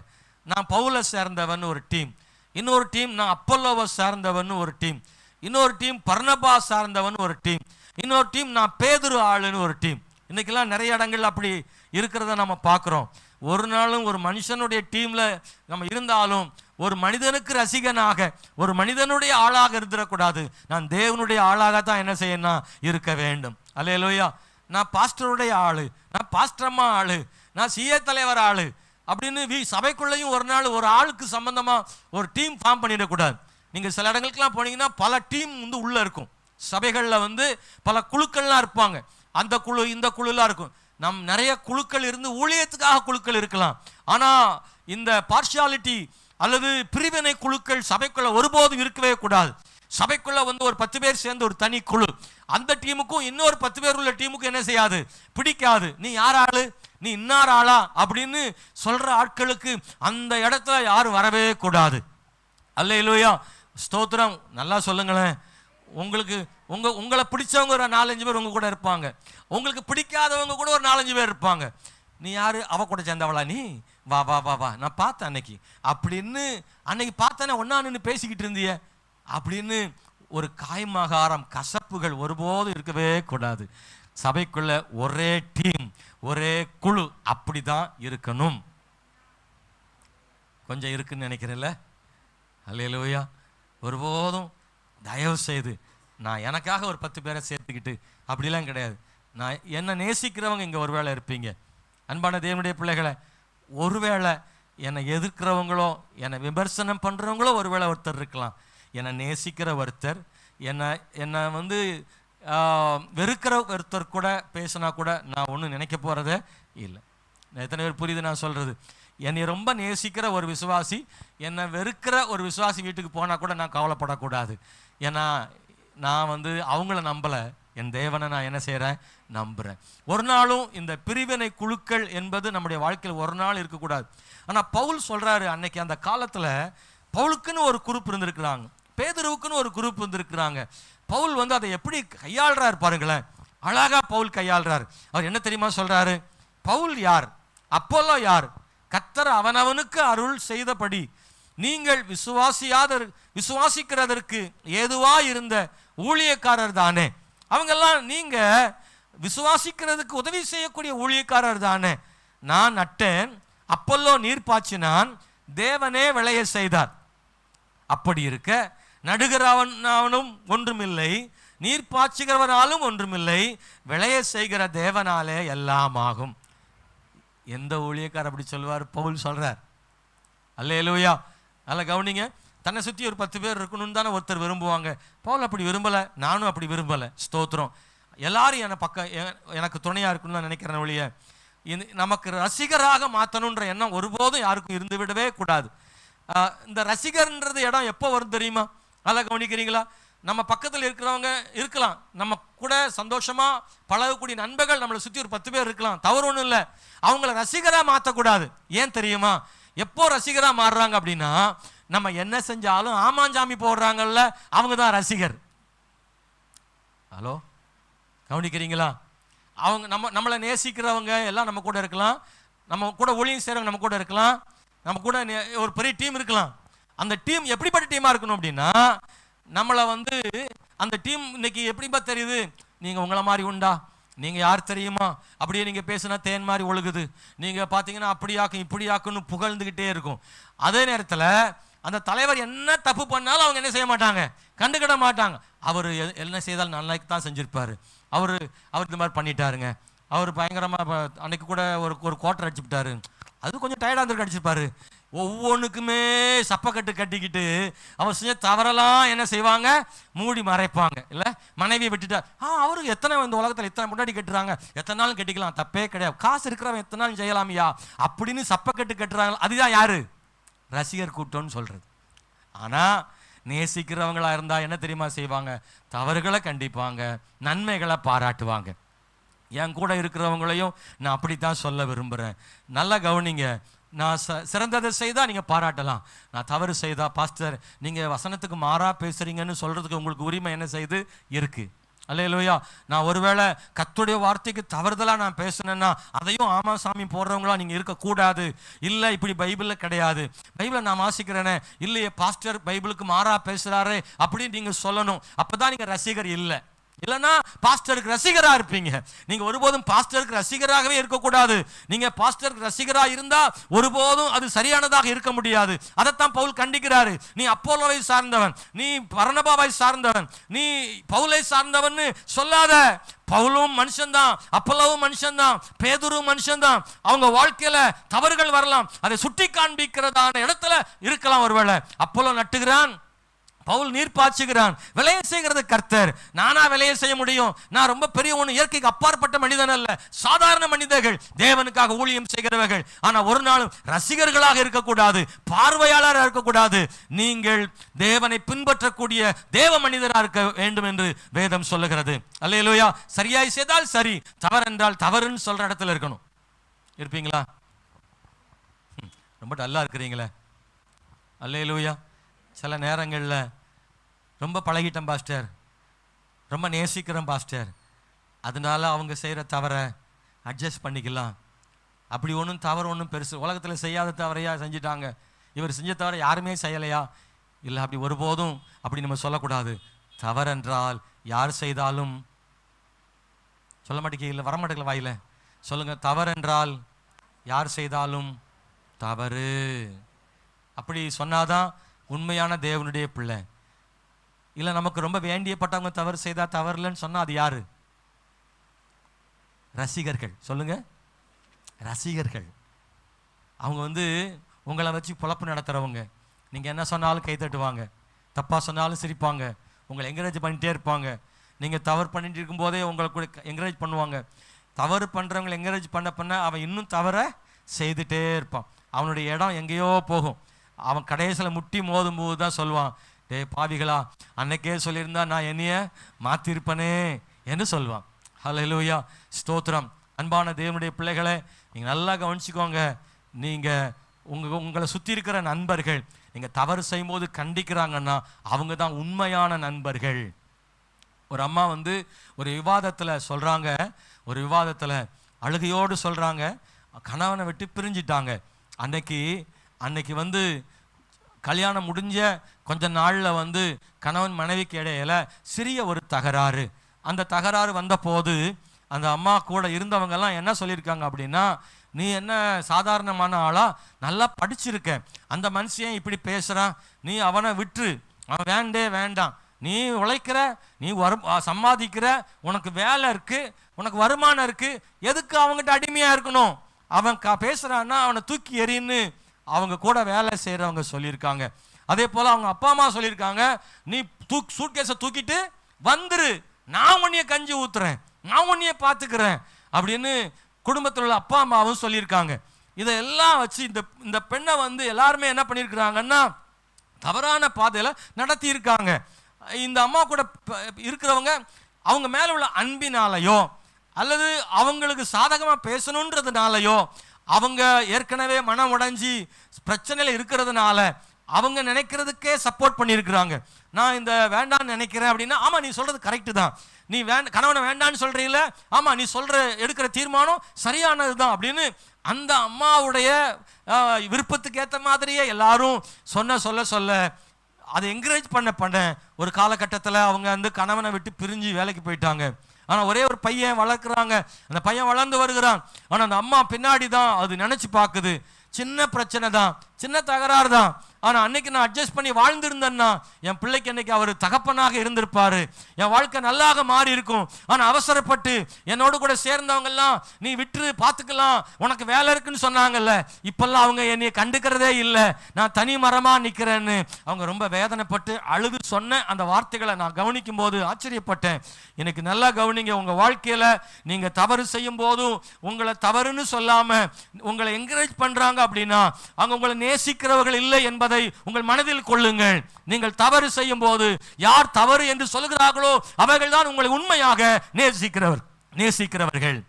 நான் பவுலை சேர்ந்தவன் ஒரு டீம், இன்னொரு டீம் நான் அப்பல்லோவை சேர்ந்தவன் ஒரு டீம், இன்னொரு டீம் பர்னபா சார்ந்தவன் ஒரு டீம், இன்னொரு டீம் நான் பேதுரு ஆளுன்னு ஒரு டீம். இன்னைக்கெல்லாம் நிறைய இடங்கள் அப்படி இருக்கிறத நம்ம பார்க்குறோம். ஒரு நாளும் ஒரு மனுஷனுடைய டீம்ல நம்ம இருந்தாலும் ஒரு மனிதனுக்கு ரசிகனாக, ஒரு மனிதனுடைய ஆளாக இருந்துடக்கூடாது. நான் தேவனுடைய ஆளாக தான் என்ன செய்யணும், இருக்க வேண்டும். அல்லேலூயா. நான் பாஸ்டருடைய ஆளு, நான் பாஸ்டரம்மா ஆளு, நான் சிஏ தலைவர் ஆளு அப்படின்னு சபைக்குள்ளேயும் ஒரு நாள் ஒரு ஆளுக்கு சம்பந்தமா ஒரு டீம் ஃபார்ம் பண்ணிடக்கூடாது. நீங்க சில இடங்களுக்குலாம் போனீங்கன்னா பல டீம் உள்ள இருக்கும். சபைகளில் பல குழுக்கள்லாம் இருப்பாங்க. அந்த குழு இந்த குழுலாம் இருக்கும். நம் நிறைய குழுக்கள் இருந்து ஊழியத்துக்காக குழுக்கள் இருக்கலாம். ஆனா இந்த பார்ஷியாலிட்டி அல்லது பிரிவினை குழுக்கள் சபைக்குள்ள ஒருபோதும் இருக்கவே கூடாது. சபைக்குள்ள ஒரு 10 பேர் சேர்ந்து ஒரு தனி குழு, அந்த டீமுக்கும் இன்னொரு 10 பேர் உள்ள டீமுக்கும் என்ன செய்யாது, பிடிக்காது. நீ யார் ஆளு, நீ இன்னார் ஆளா அப்படின்னு சொல்ற ஆட்களுக்கு அந்த இடத்துல யாரும் வரவே கூடாது. அல்லேலூயா, ஸ்தோத்திரம். நல்லா சொல்லுங்களேன். உங்களுக்கு உங்களை பிடிச்சவங்க ஒரு 4-5 பேர் உங்க கூட இருப்பாங்க, உங்களுக்கு பிடிக்காதவங்க கூட ஒரு 4-5 பேர் இருப்பாங்க. நீ யாரு, அவ கூட சேர்ந்தவளா, நீ வா வா வா வா, நான் பார்த்தேன் அன்னைக்கு அப்படின்னு, அன்னைக்கு பார்த்தேனே ஒன்னா நின்று பேசிக்கிட்டு இருந்திய அப்படின்னு ஒரு காய்மகாரம் கசப்புகள் ஒருபோதும் இருக்கவே கூடாது. சபைக்குள்ள ஒரே டீம், ஒரே குழு, அப்படிதான் இருக்கணும். கொஞ்சம் இருக்குன்னு நினைக்கிறேன்ல. அல்லேலூயா. ஒருபோதும் தயவு செய்து நான் எனக்காக ஒரு 10 பேரை சேர்த்துக்கிட்டு அப்படிலாம் கிடையாது. நான் என்ன நேசிக்கிறவங்க இங்கே ஒருவேளை இருப்பீங்க. அன்பான தேவனுடைய பிள்ளைகளை, ஒருவேளை என்னை எதிர்க்கிறவங்களோ என்னை விமர்சனம் பண்ணுறவங்களோ ஒருவேளை ஒருத்தர் இருக்கலாம். என்னை நேசிக்கிற ஒருத்தர், என்னை வந்து வெறுக்கிற ஒருத்தர் கூட பேசினா கூட நான் ஒன்றும் நினைக்க போகிறதே இல்லை. எத்தனை பேர் புரியுது நான் சொல்கிறது? என்னை ரொம்ப நேசிக்கிற ஒரு விசுவாசி என்னை வெறுக்கிற ஒரு விசுவாசி வீட்டுக்கு போனால் கூட நான் கவலைப்படக்கூடாது. ஏன்னா நான் வந்து அவங்கள நம்பலை, என் தேவனை நான் என்ன செய்கிறேன், நம்புகிறேன். ஒரு நாளும் இந்த பிரிவினை குழுக்கள் என்பது நம்முடைய வாழ்க்கையில் ஒரு நாள் இருக்கக்கூடாது. ஆனால் பவுல் சொல்கிறாரு, அன்னைக்கு அந்த காலத்தில் பவுலுக்குன்னு ஒரு குரூப் இருந்திருக்கிறாங்க, பேதுருவுக்குன்னு ஒரு குரூப் இருந்திருக்கிறாங்க. பவுல் வந்து அதை எப்படி கையாளுறாரு பாருங்களேன், அழகா பவுல் கையாளுறாரு. அவர் என்ன தெரியுமா சொல்றாரு? பவுல் யார், அப்போலோ யார், கர்த்தர் அவனவனுக்கு அருள் செய்தபடி நீங்கள் விசுவாசிக்கிறதற்கு ஏதுவா இருந்த ஊழியக்காரர் தானே. அவங்கெல்லாம் நீங்க விசுவாசிக்கிறதுக்கு உதவி செய்யக்கூடிய ஊழியக்காரர் தானே. நான் நட்டேன், அப்போலோ நீர் பாய்ச்சினான், தேவனே விளைய செய்தார். அப்படி இருக்க நடுகிறவனாலும் ஒன்றுமில்லை, நீர் பாய்ச்சுகிறவனாலும் ஒன்றுமில்லை, விளைய செய்கிற தேவனாலே எல்லாம் ஆகும். எந்த ஊழியக்காரர் அப்படி சொல்வார்? பவுல் சொல்றார். அல்லேலூயா. நல்ல கவனிங்க. தன்னை சுற்றி ஒரு 10 பேர் இருக்கணும்னு தானே ஒருத்தர் விரும்புவாங்க. பவுல் அப்படி விரும்பலை, நானும் அப்படி விரும்பலை. ஸ்தோத்திரம். எல்லாரும் எனக்கு துணையாக இருக்கணும்னு நான் நினைக்கிறேன் ஒழிய நமக்கு ரசிகராக மாற்றணுன்ற எண்ணம் ஒருபோதும் யாருக்கும் இருந்து விடவே கூடாது. இந்த ரசிகர்ன்றது இடம் எப்போ வரும் தெரியுமா? நல்லா கவனிக்கிறீங்களா? நம்ம பக்கத்தில் இருக்கிறவங்க இருக்கலாம், நம்ம கூட சந்தோஷமா பழகக்கூடிய நண்பர்கள் நம்மளை சுற்றி ஒரு 10 பேர் இருக்கலாம், தவறு ஒன்றும் இல்லை. அவங்கள ரசிகராக மாற்றக்கூடாது. ஏன் தெரியுமா? எப்போ ரசிகராக மாறுறாங்க அப்படின்னா, நம்ம என்ன செஞ்சாலும் ஆமாஞ்சாமி போடுறாங்கல்ல, அவங்க தான் ரசிகர். ஹலோ, கவனிக்கிறீங்களா? அவங்க நம்மளை நேசிக்கிறவங்க எல்லாம் நம்ம கூட இருக்கலாம், நம்ம கூட ஊழியம் செய்கிறவங்க நம்ம கூட இருக்கலாம், நம்ம கூட ஒரு பெரிய டீம் இருக்கலாம். அந்த டீம் எப்படிப்பட்ட டீமாக இருக்கணும் அப்படின்னா, நம்மளை வந்து அந்த டீம் இன்னைக்கு எப்படிப்பா தெரியுது, நீங்கள் உங்களை மாதிரி உண்டா, நீங்கள் யார் தெரியுமா, அப்படியே நீங்கள் பேசுனா தேன் மாதிரி ஒழுகுது, நீங்கள் பார்த்தீங்கன்னா அப்படியாக்கும் இப்படியாக்குன்னு புகழ்ந்துக்கிட்டே இருக்கும். அதே நேரத்தில் அந்த தலைவர் என்ன தப்பு பண்ணாலும் அவங்க என்ன செய்ய மாட்டாங்க, கண்டுக்கிட மாட்டாங்க. அவர் என்ன செய்தாலும் நல்லாக்கு தான் செஞ்சுருப்பார், அவர் இந்த மாதிரி பண்ணிட்டாருங்க, அவர் பயங்கரமாக அன்னைக்கு கூட ஒரு குவார்டர் அடிச்சுட்டாரு, அது கொஞ்சம் டயர்டாக இருந்திருக்கு அடிச்சிருப்பாரு. ஒவ்வொன்றுக்குமே சப்பக்கட்டு கட்டிக்கிட்டு அவர் செஞ்ச தவறெல்லாம் என்ன செய்வாங்க, மூடி மறைப்பாங்க. இல்லை, மனைவியை விட்டுட்டா, அவருக்கு எத்தனை இந்த உலகத்தில் எத்தனை முன்னாடி கட்டுறாங்க, எத்தனை நாளும் கட்டிக்கலாம், தப்பே கிடையாது, காசு இருக்கிறவன் எத்தனை நாளும் செய்யலாமியா அப்படின்னு சப்பக்கட்டு கட்டுறாங்க. அதுதான் யாரு? ரசிகர் கூட்டம்னு சொல்றது. ஆனால் நேசிக்கிறவங்களா இருந்தால் என்ன தெரியுமா செய்வாங்க? தவறுகளை கண்டிப்பாங்க, நன்மைகளை பாராட்டுவாங்க. என் கூட இருக்கிறவங்களையும் நான் அப்படித்தான் சொல்ல விரும்புகிறேன். நல்லா கவனிங்க. நான் சிறந்ததை செய்தால் நீங்கள் பாராட்டலாம், நான் தவறு செய்தால் பாஸ்டர் நீங்கள் வசனத்துக்கு மாறாக பேசுகிறீங்கன்னு சொல்கிறதுக்கு உங்களுக்கு உரிமை என்ன செய்து இருக்குது. அல்லேலூயா. நான் ஒருவேளை கர்த்தருடைய வார்த்தைக்கு தவறுதலாக நான் பேசுனேன்னா அதையும் ஆமா சாமி போடுறவங்களா நீங்கள் இருக்கக்கூடாது. இல்லை, இப்படி பைபிளில் கிடையாது, பைபிளை நான் வாசிக்கிறேனே, இல்லையே பாஸ்டர் பைபிளுக்கு மாறாக பேசுகிறாரு அப்படின்னு நீங்கள் சொல்லணும். அப்போ தான் நீங்கள் ரசிகர். இல்லை, இல்லைன்னா பாஸ்டருக்கு ரசிகரா இருப்பீங்க. நீங்க ஒருபோதும் பாஸ்டருக்கு ரசிகராகவே இருக்கக்கூடாது. நீங்க பாஸ்டருக்கு ரசிகரா இருந்தா ஒருபோதும் அது சரியானதாக இருக்க முடியாது. அதைத்தான் பவுல் கண்டிக்கிறாரு. நீ அப்போலோவை சார்ந்தவன், நீ பர்னபாவை சார்ந்தவன், நீ பவுலை சார்ந்தவன் சொல்லாத. பவுலும் மனுஷன்தான், அப்போலோவும் மனுஷன்தான், பேதுருவும் மனுஷன்தான். அவங்க வாழ்க்கையில தவறுகள் வரலாம், அதை சுட்டி காண்பிக்கிறதான இடத்துல இருக்கலாம். ஒருவேளை அப்போலோ நட்டுகிறான், பவுல் நீர் பாய்ச்சுகிறான். விளைய செய்கிறது கர்த்தர். நானா விளைய செய்ய முடியும்? நான் ரொம்ப பெரிய ஒன்று, இயற்கைக்கு அப்பாற்பட்ட மனிதன் அல்ல, சாதாரண மனிதர்கள், தேவனுக்காக ஊழியம் செய்கிறவர்கள். ஆனா ஒரு நாளும் ரசிகர்களாக இருக்கக்கூடாது, பார்வையாளராக இருக்கக்கூடாது. நீங்கள் தேவனை பின்பற்றக்கூடிய தேவ மனிதராக இருக்க வேண்டும் என்று வேதம் சொல்லுகிறது. அல்லேலூயா. சரியாய் செய்தால் சரி, தவறு என்றால் தவறுன்னு சொல்ற இடத்துல இருக்கணும். இருப்பீங்களா? ரொம்ப டல்லா இருக்கிறீங்களே. அல்லேலூயா. சில நேரங்களில் ரொம்ப பழகிட்டேன் பாஸ்டர், ரொம்ப நேசிக்கிறேன் பாஸ்டர், அதனால அவங்க செய்கிற தவறை அட்ஜஸ்ட் பண்ணிக்கலாம். அப்படி ஒன்றும் தவறு ஒன்றும் பெருசு உலகத்தில் செய்யாத தவறையா செஞ்சிட்டாங்க, இவர் செஞ்ச தவறை யாருமே செய்யலையா? இல்லை, அப்படி ஒருபோதும் அப்படி நம்ம சொல்லக்கூடாது. தவறென்றால் யார் செய்தாலும் சொல்ல மாட்டேங்கல, வரமாட்டேங்கல வாயில சொல்லுங்க. தவறென்றால் யார் செய்தாலும் தவறு. அப்படி சொன்னாதான் உண்மையான தேவனுடைய பிள்ளை. இல்லை, நமக்கு ரொம்ப வேண்டியப்பட்டவங்க தவறு செய்தா தவறுலன்னு சொன்னா அது யாரு? ரசிகர்கள். சொல்லுங்க, ரசிகர்கள். அவங்க உங்களை வச்சு பொழப்பு நடத்துகிறவங்க. நீங்கள் என்ன சொன்னாலும் கை தட்டுவாங்க, தப்பாக சொன்னாலும் சிரிப்பாங்க, உங்களை என்கரேஜ் பண்ணிகிட்டே இருப்பாங்க. நீங்கள் தவறு பண்ணிட்டு இருக்கும்போதே உங்களை கூட என்கரேஜ் பண்ணுவாங்க. தவறு பண்ணுறவங்களை என்கரேஜ் பண்ண அவன் இன்னும் தவற செய்துட்டே இருப்பான். அவனுடைய இடம் எங்கேயோ போகும். அவன் கடைசியில் முட்டி மோதும் போது தான் சொல்லுவான், டே பாவிகளா, அன்னைக்கே சொல்லியிருந்தா நான் என்னைய மாற்றிருப்பனே என்று சொல்லுவான். ஹல்லேலூயா, ஸ்தோத்திரம். அன்பான தேவனுடைய பிள்ளைகளை நீங்கள் நல்லா கவனிச்சுக்கோங்க. நீங்கள் உங்களை சுற்றி இருக்கிற நண்பர்கள் நீங்கள் தவறு செய்யும்போது கண்டிக்கிறாங்கன்னா அவங்க தான் உண்மையான நண்பர்கள். ஒரு அம்மா ஒரு விவாதத்தில் சொல்கிறாங்க, ஒரு விவாதத்தில் அழுகையோடு சொல்கிறாங்க, கணவனை விட்டு பிரிஞ்சிட்டாங்க. அன்னைக்கு கல்யாணம் முடிஞ்ச கொஞ்ச நாளில் கணவன் மனைவிக்கு இடையில சிறிய ஒரு தகராறு. அந்த தகராறு வந்த போது அந்த அம்மா கூட இருந்தவங்கெல்லாம் என்ன சொல்லியிருக்காங்க அப்படின்னா, நீ என்ன சாதாரணமான ஆளா, நல்லா படிச்சிருக்க, அந்த மனுஷன் இப்படி பேசுகிறான், நீ அவனை விட்டுரு, அவன் வேண்டாம், நீ உழைக்கிற, நீ சம்பாதிக்கிற, உனக்கு வேலை இருக்கு, உனக்கு வருமானம் இருக்கு, எதுக்கு அவங்ககிட்ட அடிமையா இருக்கணும், அவன் பேசுறான்னா அவனை தூக்கி எறின்னு அவங்க கூட வேலை செய்யறவங்க சொல்லியிருக்காங்க. அதே போல அவங்க அப்பா அம்மா சொல்லியிருக்காங்க, நீ சூட்கேஸை தூக்கிட்டு வந்துரு, நான் உன்னைய கஞ்சி ஊத்துறேன், நான் உன்னைய பார்த்துக்கிறேன் அப்படின்னு குடும்பத்தில் உள்ள அப்பா அம்மாவும் சொல்லியிருக்காங்க. இதெல்லாம் வச்சு இந்த பெண்ணை எல்லாருமே என்ன பண்ணியிருக்கிறாங்கன்னா தவறான பாதையில் நடத்தி இருக்காங்க. இந்த அம்மா கூட இருக்கிறவங்க அவங்க மேல உள்ள அன்பினாலையோ அல்லது அவங்களுக்கு சாதகமாக பேசணுன்றதுனாலையோ, அவங்க ஏற்கனவே மனம் உடைஞ்சி பிரச்சனையில் இருக்கிறதுனால அவங்க நினைக்கிறதுக்கே சப்போர்ட் பண்ணியிருக்கிறாங்க. நான் இந்த வேண்டான்னு நினைக்கிறேன் அப்படின்னா, ஆமாம் நீ சொல்கிறது கரெக்டு தான், நீ கணவனை வேண்டான்னு சொல்கிறீங்கள, ஆமாம் நீ எடுக்கிற தீர்மானம் சரியானது தான் அப்படின்னு அந்த அம்மாவுடைய விருப்பத்துக்கு ஏற்ற மாதிரியே எல்லாரும் சொல்ல அதை என்கரேஜ் பண்ண ஒரு காலகட்டத்தில் அவங்க கணவனை விட்டு பிரிஞ்சு வேலைக்கு போயிட்டாங்க. ஆனால் ஒரே ஒரு பையன் வளர்க்குறாங்க, அந்த பையன் வளர்ந்து வருகிறான். ஆனால் அந்த அம்மா பின்னாடி தான் அது நினச்சி பார்க்குது, சின்ன பிரச்சனை தான், சின்ன தகராறு தான், ஆனால் அன்னைக்கு நான் அட்ஜஸ்ட் பண்ணி வாழ்ந்திருந்தேன்னா என் பிள்ளைக்கு அன்னைக்கு அவர் தகப்பனாக இருந்திருப்பாரு, என் வாழ்க்கை நல்லாக மாறி இருக்கும். ஆனால் அவசரப்பட்டு என்னோடு கூட சேர்ந்தவங்கெல்லாம் நீ விட்டு பார்த்துக்கலாம், உனக்கு வேலை இருக்குன்னு சொன்னாங்கல்ல, இப்பெல்லாம் அவங்க என்னை கண்டுக்கிறதே இல்லை, நான் தனி மரமாக நிற்கிறேன்னு அவங்க ரொம்ப வேதனைப்பட்டு அழுது சொன்ன அந்த வார்த்தைகளை நான் கவனிக்கும் போது ஆச்சரியப்பட்டேன். எனக்கு நல்லா கவனிங்க, உங்கள் வாழ்க்கையில் நீங்கள் தவறு செய்யும் போதும் உங்களை தவறுன்னு சொல்லாமல் உங்களை என்கரேஜ் பண்ணுறாங்க அப்படின்னா அவங்க உங்களை நேசிக்கிறவர்கள் இல்லை என்பதை உங்கள் மனதில் கொள்ளுங்கள். நீங்கள் தவறு செய்யும் போது யார் தவறு என்று சொல்கிறார்களோ அவர்கள் தான் உங்களை உண்மையாக நேசிக்கிறவர்கள்.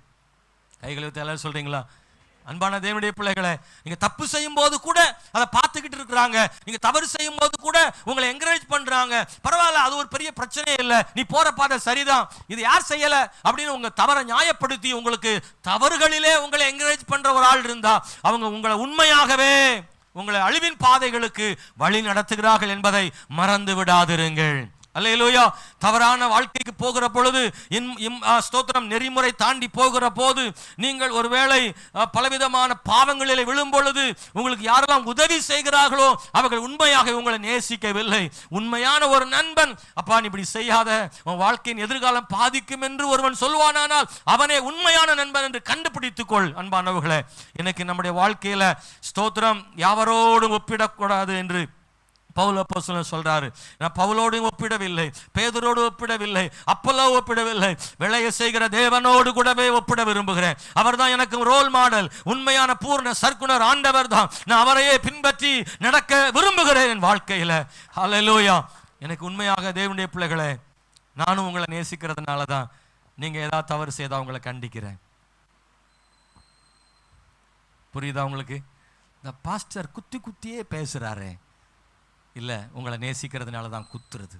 கைகளை சொல்றீங்களா? அன்பான தேவனுடைய பிள்ளைகளை, நீங்க தப்பு செய்யும் போது கூட அதை பார்த்துக்கிட்டு இருக்கிறாங்க, நீங்க தவறு செய்யும் போது கூட உங்களை என்கரேஜ் பண்றாங்க, பரவாயில்ல, அது ஒரு பெரிய பிரச்சனையே இல்லை, நீ போற பாதை சரிதான், இது யார் செய்யல அப்படின்னு உங்க தவறை நியாயப்படுத்தி உங்களுக்கு தவறுகளிலே உங்களை என்கரேஜ் பண்ற ஒரு ஆள் இருந்தா அவங்க உங்களை உண்மையாகவே உங்களை அழிவின் பாதைகளுக்கு வழி நடத்துகிறார்கள் என்பதை மறந்து விடாதிருங்கள். அல்லேலூயா. தவறான வாழ்க்கைக்கு போகிற பொழுது, ஸ்தோத்திரம், நெறிமுறை தாண்டி போகிற போது, நீங்கள் ஒருவேளை பலவிதமான பாவங்களில் விழும் பொழுது உங்களுக்கு யாரெல்லாம் உதவி செய்கிறார்களோ அவர்கள் உண்மையாக உங்களை நேசிக்கவில்லை. உண்மையான ஒரு நண்பன், அப்பா நீ இப்படி செய்யாத, உன் வாழ்க்கையின் எதிர்காலம் பாதிக்கும் என்று ஒருவன் சொல்வானானால் அவனே உண்மையான நண்பன் என்று கண்டுபிடித்துக்கொள். அன்பானவர்களே, எனக்கு நம்முடைய வாழ்க்கையில ஸ்தோத்திரம் யாவரோடும் ஒப்பிடக்கூடாது என்று பவுல் அப்போஸ்தலன் சொல்றாரு. நான் பவுலோடு ஒப்பிடவில்லை, பேதுரோடு ஒப்பிடவில்லை, அப்போலோ ஒப்பிடவில்லை, விளைய செய்கிற தேவனோடு கூடவே ஒப்பிட விரும்புகிறேன். அவர் தான் எனக்கு ரோல் மாடல், உண்மையான பூர்ண சர்க்குணர் ஆண்டவர் தான். நான் அவரையே பின்பற்றி நடக்க விரும்புகிறேன் என் வாழ்க்கையில. ஹல்லேலூயா. எனக்கு உண்மையாக தேவனுடைய பிள்ளைகளே, நானும் உங்களை நேசிக்கிறதுனால தான் நீங்க ஏதாவது தவறு செய்தா உங்களை கண்டிக்கிறேன். புரியுதா உங்களுக்கு? இந்த பாஸ்டர் குத்தியே பேசுறாரு, இல்லை, உங்களை நேசிக்கிறதுனால தான் குத்துறது,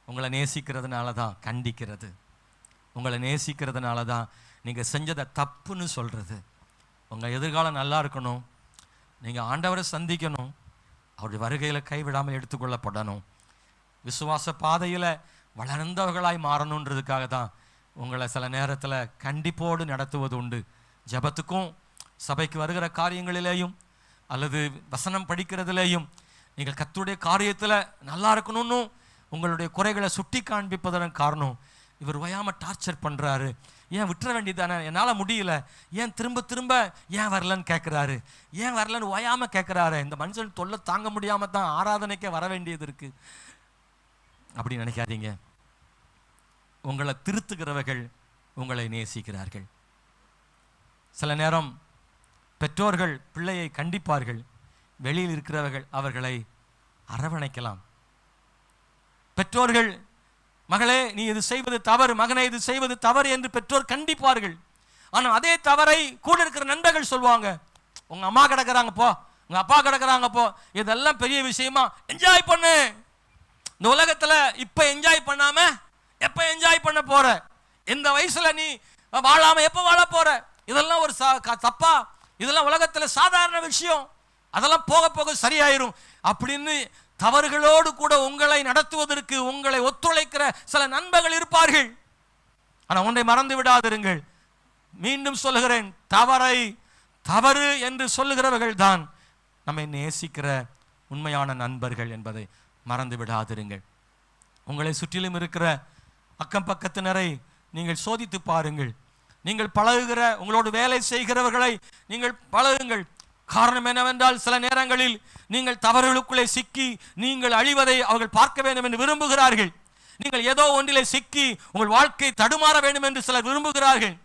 உங்களை நேசிக்கிறதுனால தான் கண்டிக்கிறது, உங்களை நேசிக்கிறதுனால தான் நீங்கள் செஞ்சதை தப்புன்னு சொல்கிறது. உங்கள் எதிர்காலம் நல்லா இருக்கணும், நீங்கள் ஆண்டவரை சந்திக்கணும், அவருடைய வருகையில் கைவிடாமல் எடுத்துக்கொள்ளப்படணும், விசுவாச பாதையில் வளர்ந்தவர்களாய் மாறணுன்றதுக்காக தான் உங்களை சில நேரத்தில் கண்டிப்போடு நடத்துவது உண்டு. ஜபத்துக்கும் சபைக்கு வருகிற காரியங்களிலேயும் அல்லது வசனம் படிக்கிறதுலேயும் நீங்கள் கர்த்தருடைய காரியத்தில் நல்லா இருக்கணும்னு உங்களுடைய குறைகளை சுட்டி காண்பிப்பதன் காரணம், இவர் ஓயாமல் டார்ச்சர் பண்ணுறாரு, ஏன் விட்டுற வேண்டியதானே, என்னால் முடியல, ஏன் திரும்ப திரும்ப ஏன் வரலன்னு கேட்குறாரு, ஏன் வரலன்னு ஓயாமல் கேட்குறாரு. இந்த மனுஷன் தொல்லை தாங்க முடியாமல் தான் ஆராதனைக்கே வர வேண்டியது இருக்கு அப்படி நினைக்காதீங்க. உங்களை திருத்துகிறவர்கள் உங்களை நேசிக்கிறார்கள். சில நேரம் பெற்றோர்கள் பிள்ளையை கண்டிப்பார்கள், வெளியில் இருக்கிறவர்கள் அவர்களை அரவணைக்கலாம். பெற்றோர்கள் மகளே நீ இது செய்வது தவறு, மகனே இது செய்வது தவறு என்று பெற்றோர் கண்டிப்பார்கள். ஆனால் அதே தவறை கூட இருக்கிற நண்பர்கள் சொல்லுவாங்க, உங்க அம்மா கிடக்குறாங்க போ, உங்க அப்பா கிடக்குறாங்க போ, இதெல்லாம் பெரிய விஷயமா, என்ஜாய் பண்ணு. இந்த உலகத்துல இப்ப என்ஜாய் பண்ணாம எப்ப என்ஜாய் பண்ண போற, இந்த வயசுல நீ வாழாம எப்ப வாழ போற, இதெல்லாம் ஒரு தப்பா, இதெல்லாம் உலகத்துல சாதாரண விஷயம், அதெல்லாம் போக போக சரியாயிரும் அப்படின்னு தவறுகளோடு கூட உங்களை நடத்துவதற்கு உங்களை ஒத்துழைக்கிற சில நண்பர்கள் இருப்பார்கள். ஆனா ஒன்றை மறந்து விடாதிருங்கள், மீண்டும் சொல்லுகிறேன், தவறை தவறு என்று சொல்லுகிறவர்கள் தான் நம்மை நேசிக்கிற உண்மையான நண்பர்கள் என்பதை மறந்து விடாதிருங்கள். உங்களை சுற்றிலும் இருக்கிற அக்கம் பக்கத்தினரை நீங்கள் சோதித்து பாருங்கள். நீங்கள் பழகுகிற உங்களோடு வேலை செய்கிறவர்களை நீங்கள் பழகுங்கள். காரணம் என்னவென்றால் சில நேரங்களில் நீங்கள் தவறுகளுக்குள்ளே சிக்கி நீங்கள் அழிவதை அவர்கள் பார்க்க வேண்டும் என்று விரும்புகிறார்கள். நீங்கள் ஏதோ ஒன்றிலே சிக்கி உங்கள் வாழ்க்கை தடுமாற வேண்டும் என்று சிலர் விரும்புகிறார்கள்.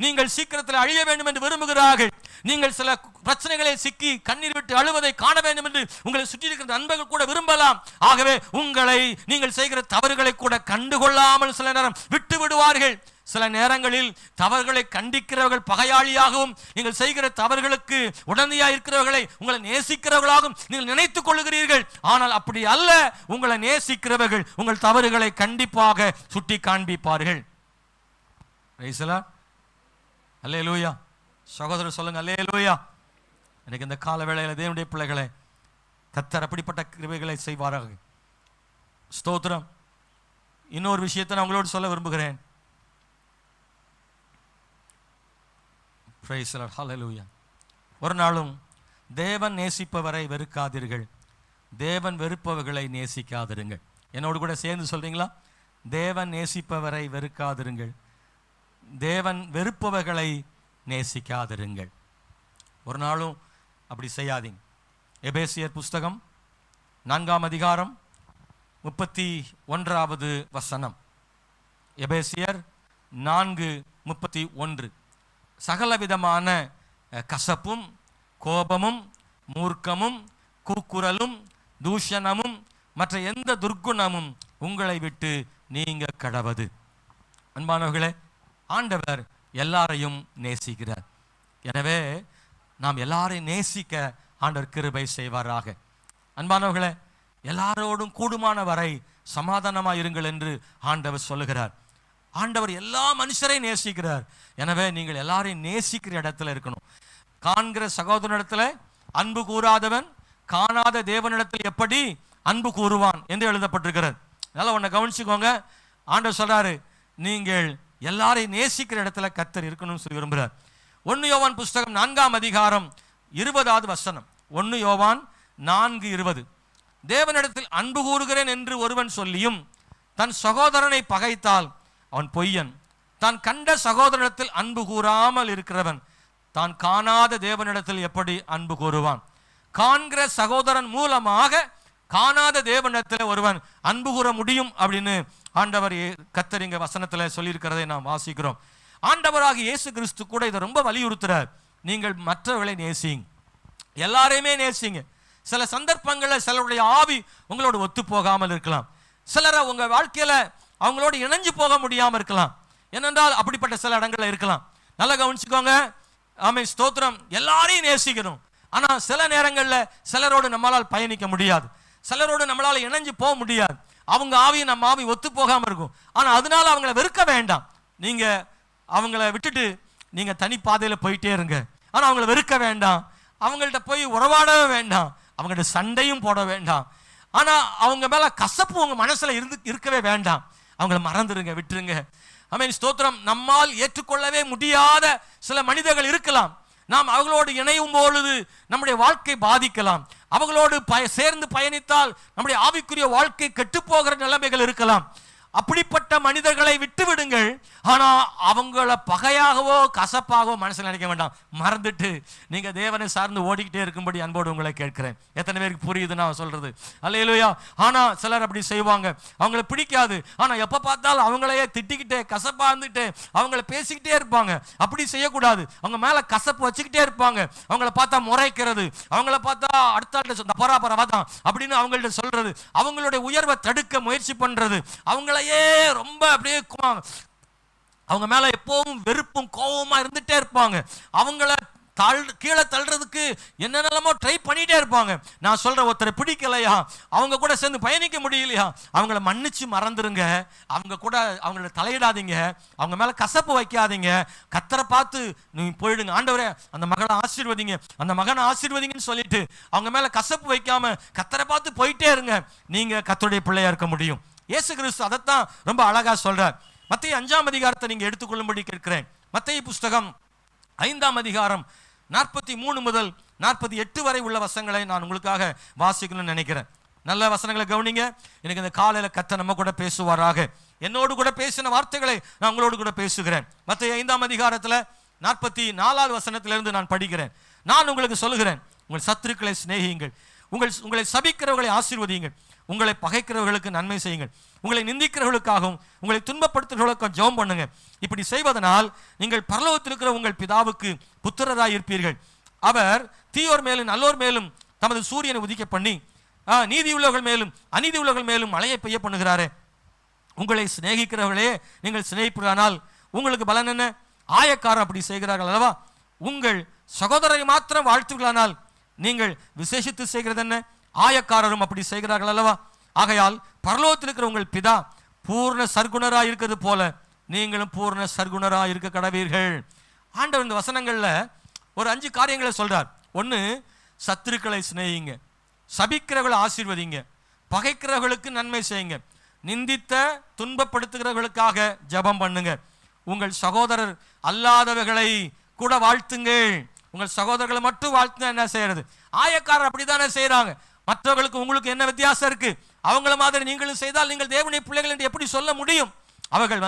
நீங்கள் சீக்கிரத்தில் அழிய வேண்டும் என்று விரும்புகிறார்கள். நீங்கள் சில பிரச்சனைகளை சிக்கி கண்ணீர் விட்டு அழுவதை காண வேண்டும் என்று உங்களை சுற்றி இருக்கிற நண்பர்கள் கூட விரும்பலாம். ஆகவே உங்களை நீங்கள் செய்கிற தவறுகளை கூட கண்டுகொள்ளாமல் சில நேரம் விட்டு விடுவார்கள். சில நேரங்களில் தவறுகளை கண்டிக்கிறவர்கள் பகையாளியாகவும், நீங்கள் செய்கிற தவறுகளுக்கு உடனடியாக இருக்கிறவர்களை உங்களை நேசிக்கிறவர்களாகவும் நீங்கள் நினைத்துக் கொள்ளுகிறீர்கள். ஆனால் அப்படி அல்ல, உங்களை நேசிக்கிறவர்கள் உங்கள் தவறுகளை கண்டிப்பாக சுட்டி காண்பிப்பார்கள். அல்லேலூயா. சகோதரர் சொல்லுங்க அல்லேலூயா. எனக்கு இந்த கால வேளையில் தேவனுடைய பிள்ளைகளை கர்த்தர் அப்படிப்பட்ட கிருபைகளை செய்வாராக. ஸ்தோத்திரம். இன்னொரு விஷயத்தை நான் உங்களோடு சொல்ல விரும்புகிறேன். Praise the Lord. ஹல்லேலூயா. ஒரு நாளும் தேவன் நேசிப்பவரை வெறுக்காதீர்கள், தேவன் வெறுப்பவர்களை நேசிக்காதிருங்கள். என்னோடு கூட சேர்ந்து சொல்றீங்களா? தேவன் நேசிப்பவரை வெறுக்காதிருங்கள், தேவன் வெறுப்பவர்களை நேசிக்காதிருங்கள். ஒரு நாளும் அப்படி செய்யாதீங்க. எபேசியர் புஸ்தகம் 4ஆம் அதிகாரம் 31வது வசனம். எபேசியர் 4:31. சகலவிதமான கசப்பும் கோபமும் மூர்க்கமும் கூக்குரலும் தூஷணமும் மற்ற எந்த துர்க்குணமும் உங்களை விட்டு நீங்க கடவது. அன்பானவர்களே, ஆண்டவர் எல்லாரையும் நேசிக்கிறார். எனவே நாம் எல்லாரையும் நேசிக்க ஆண்டவர் கிருபை செய்வாராக. அன்பானவர்களே, எல்லாரோடும் கூடுமான வரை சமாதானமாக இருங்கள் என்று ஆண்டவர் சொல்லுகிறார். ஆண்டவர் எல்லா மனுஷரையும் நேசிக்கிறார். எனவே நீங்கள் எல்லாரையும் நேசிக்கிற இடத்துல இருக்கணும். காண்கிற சகோதரனிடத்துல அன்பு கூறாதவன் காணாத தேவனிடத்தில் எப்படி அன்பு கூறுவான் என்று எழுதப்பட்டிருக்கிறது. அதனால உன்னை கவனிச்சுக்கோங்க. ஆண்டவர் சொல்றாரு, நீங்கள் எல்லாரையும் நேசிக்கிற இடத்துல கர்த்தர் இருக்கணும்னு சொல்லி விரும்புகிறார். 1 யோவான் புஸ்தகம் 4ஆம் அதிகாரம் 20வது வசனம். 1 யோவான் 4:20. தேவனிடத்தில் அன்பு கூறுகிறேன் என்று ஒருவன் சொல்லியும் தன் சகோதரனை பகைத்தால் அவன் பொய்யன். தான் கண்ட சகோதரனிடத்தில் அன்பு கூறாமல் இருக்கிறவன் தான் காணாத தேவனிடத்தில் எப்படி அன்பு கூறுவான்? காண்கிற சகோதரன் மூலமாக காணாத தேவனிடத்தில் ஒருவன் அன்பு கூற முடியும் அப்படின்னு ஆண்டவர் கர்த்தர் இங்க வசனத்துல சொல்லியிருக்கிறதை நாம் வாசிக்கிறோம். ஆண்டவராக இயேசு கிறிஸ்து கூட இதை ரொம்ப வலியுறுத்துறார். நீங்கள் மற்றவர்களை நேசிங்க, எல்லாரையுமே நேசிங்க. சில சந்தர்ப்பங்களில் சிலருடைய ஆவி உங்களோட ஒத்து போகாமல் இருக்கலாம். சிலரை உங்க வாழ்க்கையில அவங்களோட இணைஞ்சு போக முடியாமல் இருக்கலாம். ஏனென்றால் அப்படிப்பட்ட சில இடங்கள்ல இருக்கலாம். நல்லா கவனிச்சுக்கோங்க. ஆமென், ஸ்தோத்திரம். எல்லாரையும் நேசிக்கணும். ஆனா சில நேரங்களில் சிலரோடு நம்மளால் பயணிக்க முடியாது, சிலரோடு நம்மளால இணைஞ்சு போக முடியாது. அவங்க ஆவியும் நம்ம ஆவி ஒத்து போகாமல் இருக்கும். ஆனா அதனால அவங்கள வெறுக்க வேண்டாம். நீங்க அவங்கள விட்டுட்டு நீங்க தனி பாதையில போயிட்டே இருங்க. ஆனா அவங்கள வெறுக்க வேண்டாம், அவங்கள்ட்ட போய் உறவாடவே வேண்டாம், அவங்கள்ட்ட சண்டையும் போட வேண்டாம். ஆனா அவங்க மேல கசப்பு உங்க மனசுல இருக்கவே வேண்டாம். அவங்கள மறந்துடுங்க, விட்டுருங்க. ஆமென், ஸ்தோத்திரம். நம்மால் ஏற்றுக்கொள்ளவே முடியாத சில மனிதர்கள் இருக்கலாம். நாம் அவர்களோடு இணையும் பொழுது நம்முடைய வாழ்க்கை பாதிக்கலாம். அவர்களோடு சேர்ந்து பயணித்தால் நம்முடைய ஆவிக்குரிய வாழ்க்கை கெட்டு போகிற நிலைமைகள் இருக்கலாம். அப்படிப்பட்ட மனிதர்களை விட்டு விடுங்கள். ஆனா அவங்கள பகையாகவோ கசப்பாகவோ மனசில் நினைக்க வேண்டாம். மறந்துட்டு நீங்க தேவனை சார்ந்து ஓடிக்கிட்டே இருக்கும்படி அன்போடு உங்களை கேட்கிறேன். எத்தனை பேருக்கு புரியுது நான் சொல்றது? அல்லேலூயா. ஆனா சிலர் அப்படி செய்வாங்க, அவங்களை பிடிக்காது. ஆனா எப்ப பார்த்தாலும் அவங்களையே திட்டிக்கிட்டே கசப்பா இருந்துட்டு அவங்கள பேசிக்கிட்டே இருப்பாங்க. அப்படி செய்யக்கூடாது. அவங்க மேல கசப்பு வச்சுக்கிட்டே இருப்பாங்க. அவங்கள பார்த்தா முறைக்கிறது, அவங்கள பார்த்தா அடுத்த பராபரவாதான் அப்படின்னு அவங்கள்ட்ட சொல்றது, அவங்களுடைய உயர்வை தடுக்க முயற்சி பண்றது, அவங்களையே ரொம்ப அப்படியே அவங்க மேல எப்பவும் வெறுப்பும் கோபமா இருந்துட்டே இருப்பாங்க. அவங்கள கீழே தள்ளுறதுக்கு என்னென்னமோ ட்ரை பண்ணிட்டே இருப்பாங்க. நான் சொல்ற ஒருத்தரை பிடிக்கலையா, அவங்க கூட சேர்ந்து பயணிக்க முடியலையா, அவங்கள மன்னிச்சு மறந்துருங்க. அவங்க கூட அவங்கள தலையிடாதீங்க, அவங்க மேல கசப்பு வைக்காதீங்க. கர்த்தரை பார்த்து நீங்க போயிடுங்க. ஆண்டவரே அந்த மகளை ஆசீர்வதிங்க, அந்த மகனை ஆசீர்வதிங்கன்னு சொல்லிட்டு அவங்க மேல கசப்பு வைக்காம கர்த்தரை பார்த்து போயிட்டே இருங்க. நீங்க கர்த்தருடைய பிள்ளையா இருக்க முடியும். இயேசு கிறிஸ்து அதைத்தான் ரொம்ப அழகா சொல்றார். மத்தேயு 5ஆம் அதிகாரத்தை நீங்க எடுத்துக்கொள்ளும்படி கேட்கிறேன். மத்தேயு புஸ்தகம் 5ஆம் அதிகாரம் 43 முதல் 48 வரை உள்ள வசனங்களை நான் உங்களுக்காக வாசிக்கணும்னு நினைக்கிறேன். நல்ல வசனங்களை கவனிங்க. எனக்கு இந்த காலையில கர்த்தர் நம்ம கூட பேசுவாராக. என்னோடு கூட பேசின வார்த்தைகளை நான் உங்களோடு கூட பேசுகிறேன். மத்தேயு 5ஆம் அதிகாரத்தில் 44வது வசனத்திலிருந்து நான் படிக்கிறேன். நான் உங்களுக்கு சொல்லுகிறேன், உங்கள் சத்துருக்களை சிநேகியுங்கள், உங்களை சபிக்கிறவர்களை ஆசீர்வதியுங்கள், உங்களை பகைக்கிறவர்களுக்கு நன்மை செய்யுங்கள், உங்களை நிந்திக்கிறவர்களுக்காகவும் உங்களை துன்பப்படுத்துகிறவர்களுக்கும் ஜெபம் பண்ணுங்க. இப்படி செய்வதனால் நீங்கள் பரலோகத்தில் இருக்கிற உங்கள் பிதாவுக்கு புத்திரராய் இருப்பீர்கள். அவர் தீயோர் மேலும் நல்லோர் மேலும் தமது சூரியனை உதிக்க பண்ணி நீதி உள்ளவர்கள் மேலும் அநீதி உள்ளவர்கள் மேலும் மழையை பெய்ய பண்ணுகிறாரே. உங்களை சிநேகிக்கிறவர்களே நீங்கள் சிநேகிப்பதானால் உங்களுக்கு பலன் என்ன? ஆயக்காரர் அப்படி செய்கிறார்கள் அல்லவா? உங்கள் சகோதரரை மாத்திரம் வாழ்த்துகளானால் நீங்கள் விசேஷித்து செய்கிறது என்ன? ஆயக்காரரும் அப்படி செய்கிறார்கள் அல்லவா? ஆகையால் பரலோகத்தில் இருக்கிற உங்கள் பிதா பூர்ண சர்க்குணராய் இருக்கிறது போல நீங்களும் பூர்ண சர்க்குணராய் இருக்க கடவீர்கள். ஆண்டவர் இந்த வசனங்கள்ல ஒரு 5 காரியங்களை சொல்றார். ஒன்று, சத்துருக்களை சிநேகிங்க, சபிக்கிறவர்களை ஆசீர்வதிங்க, பகைக்கிறவர்களுக்கு நன்மை செய்யுங்க, நிந்தித்த துன்பப்படுத்துகிறவர்களுக்காக ஜெபம் பண்ணுங்க, உங்கள் சகோதரர் அல்லாதவர்களை கூட வாழ்த்துங்கள். உங்கள் சகோதரர்களை மட்டும் வாழ்த்துனா என்ன செய்யறது? ஆயக்காரர் அப்படித்தானே செய்யறாங்க. மற்றவர்களுக்கு உங்களுக்கு என்ன வித்தியாசம் இருக்கு? அவங்கள மாதிரி நீங்களும் செய்தால் நீங்கள் தேவனுடைய பிள்ளைகள் என்று எப்படி சொல்ல முடியும்? அவர்கள்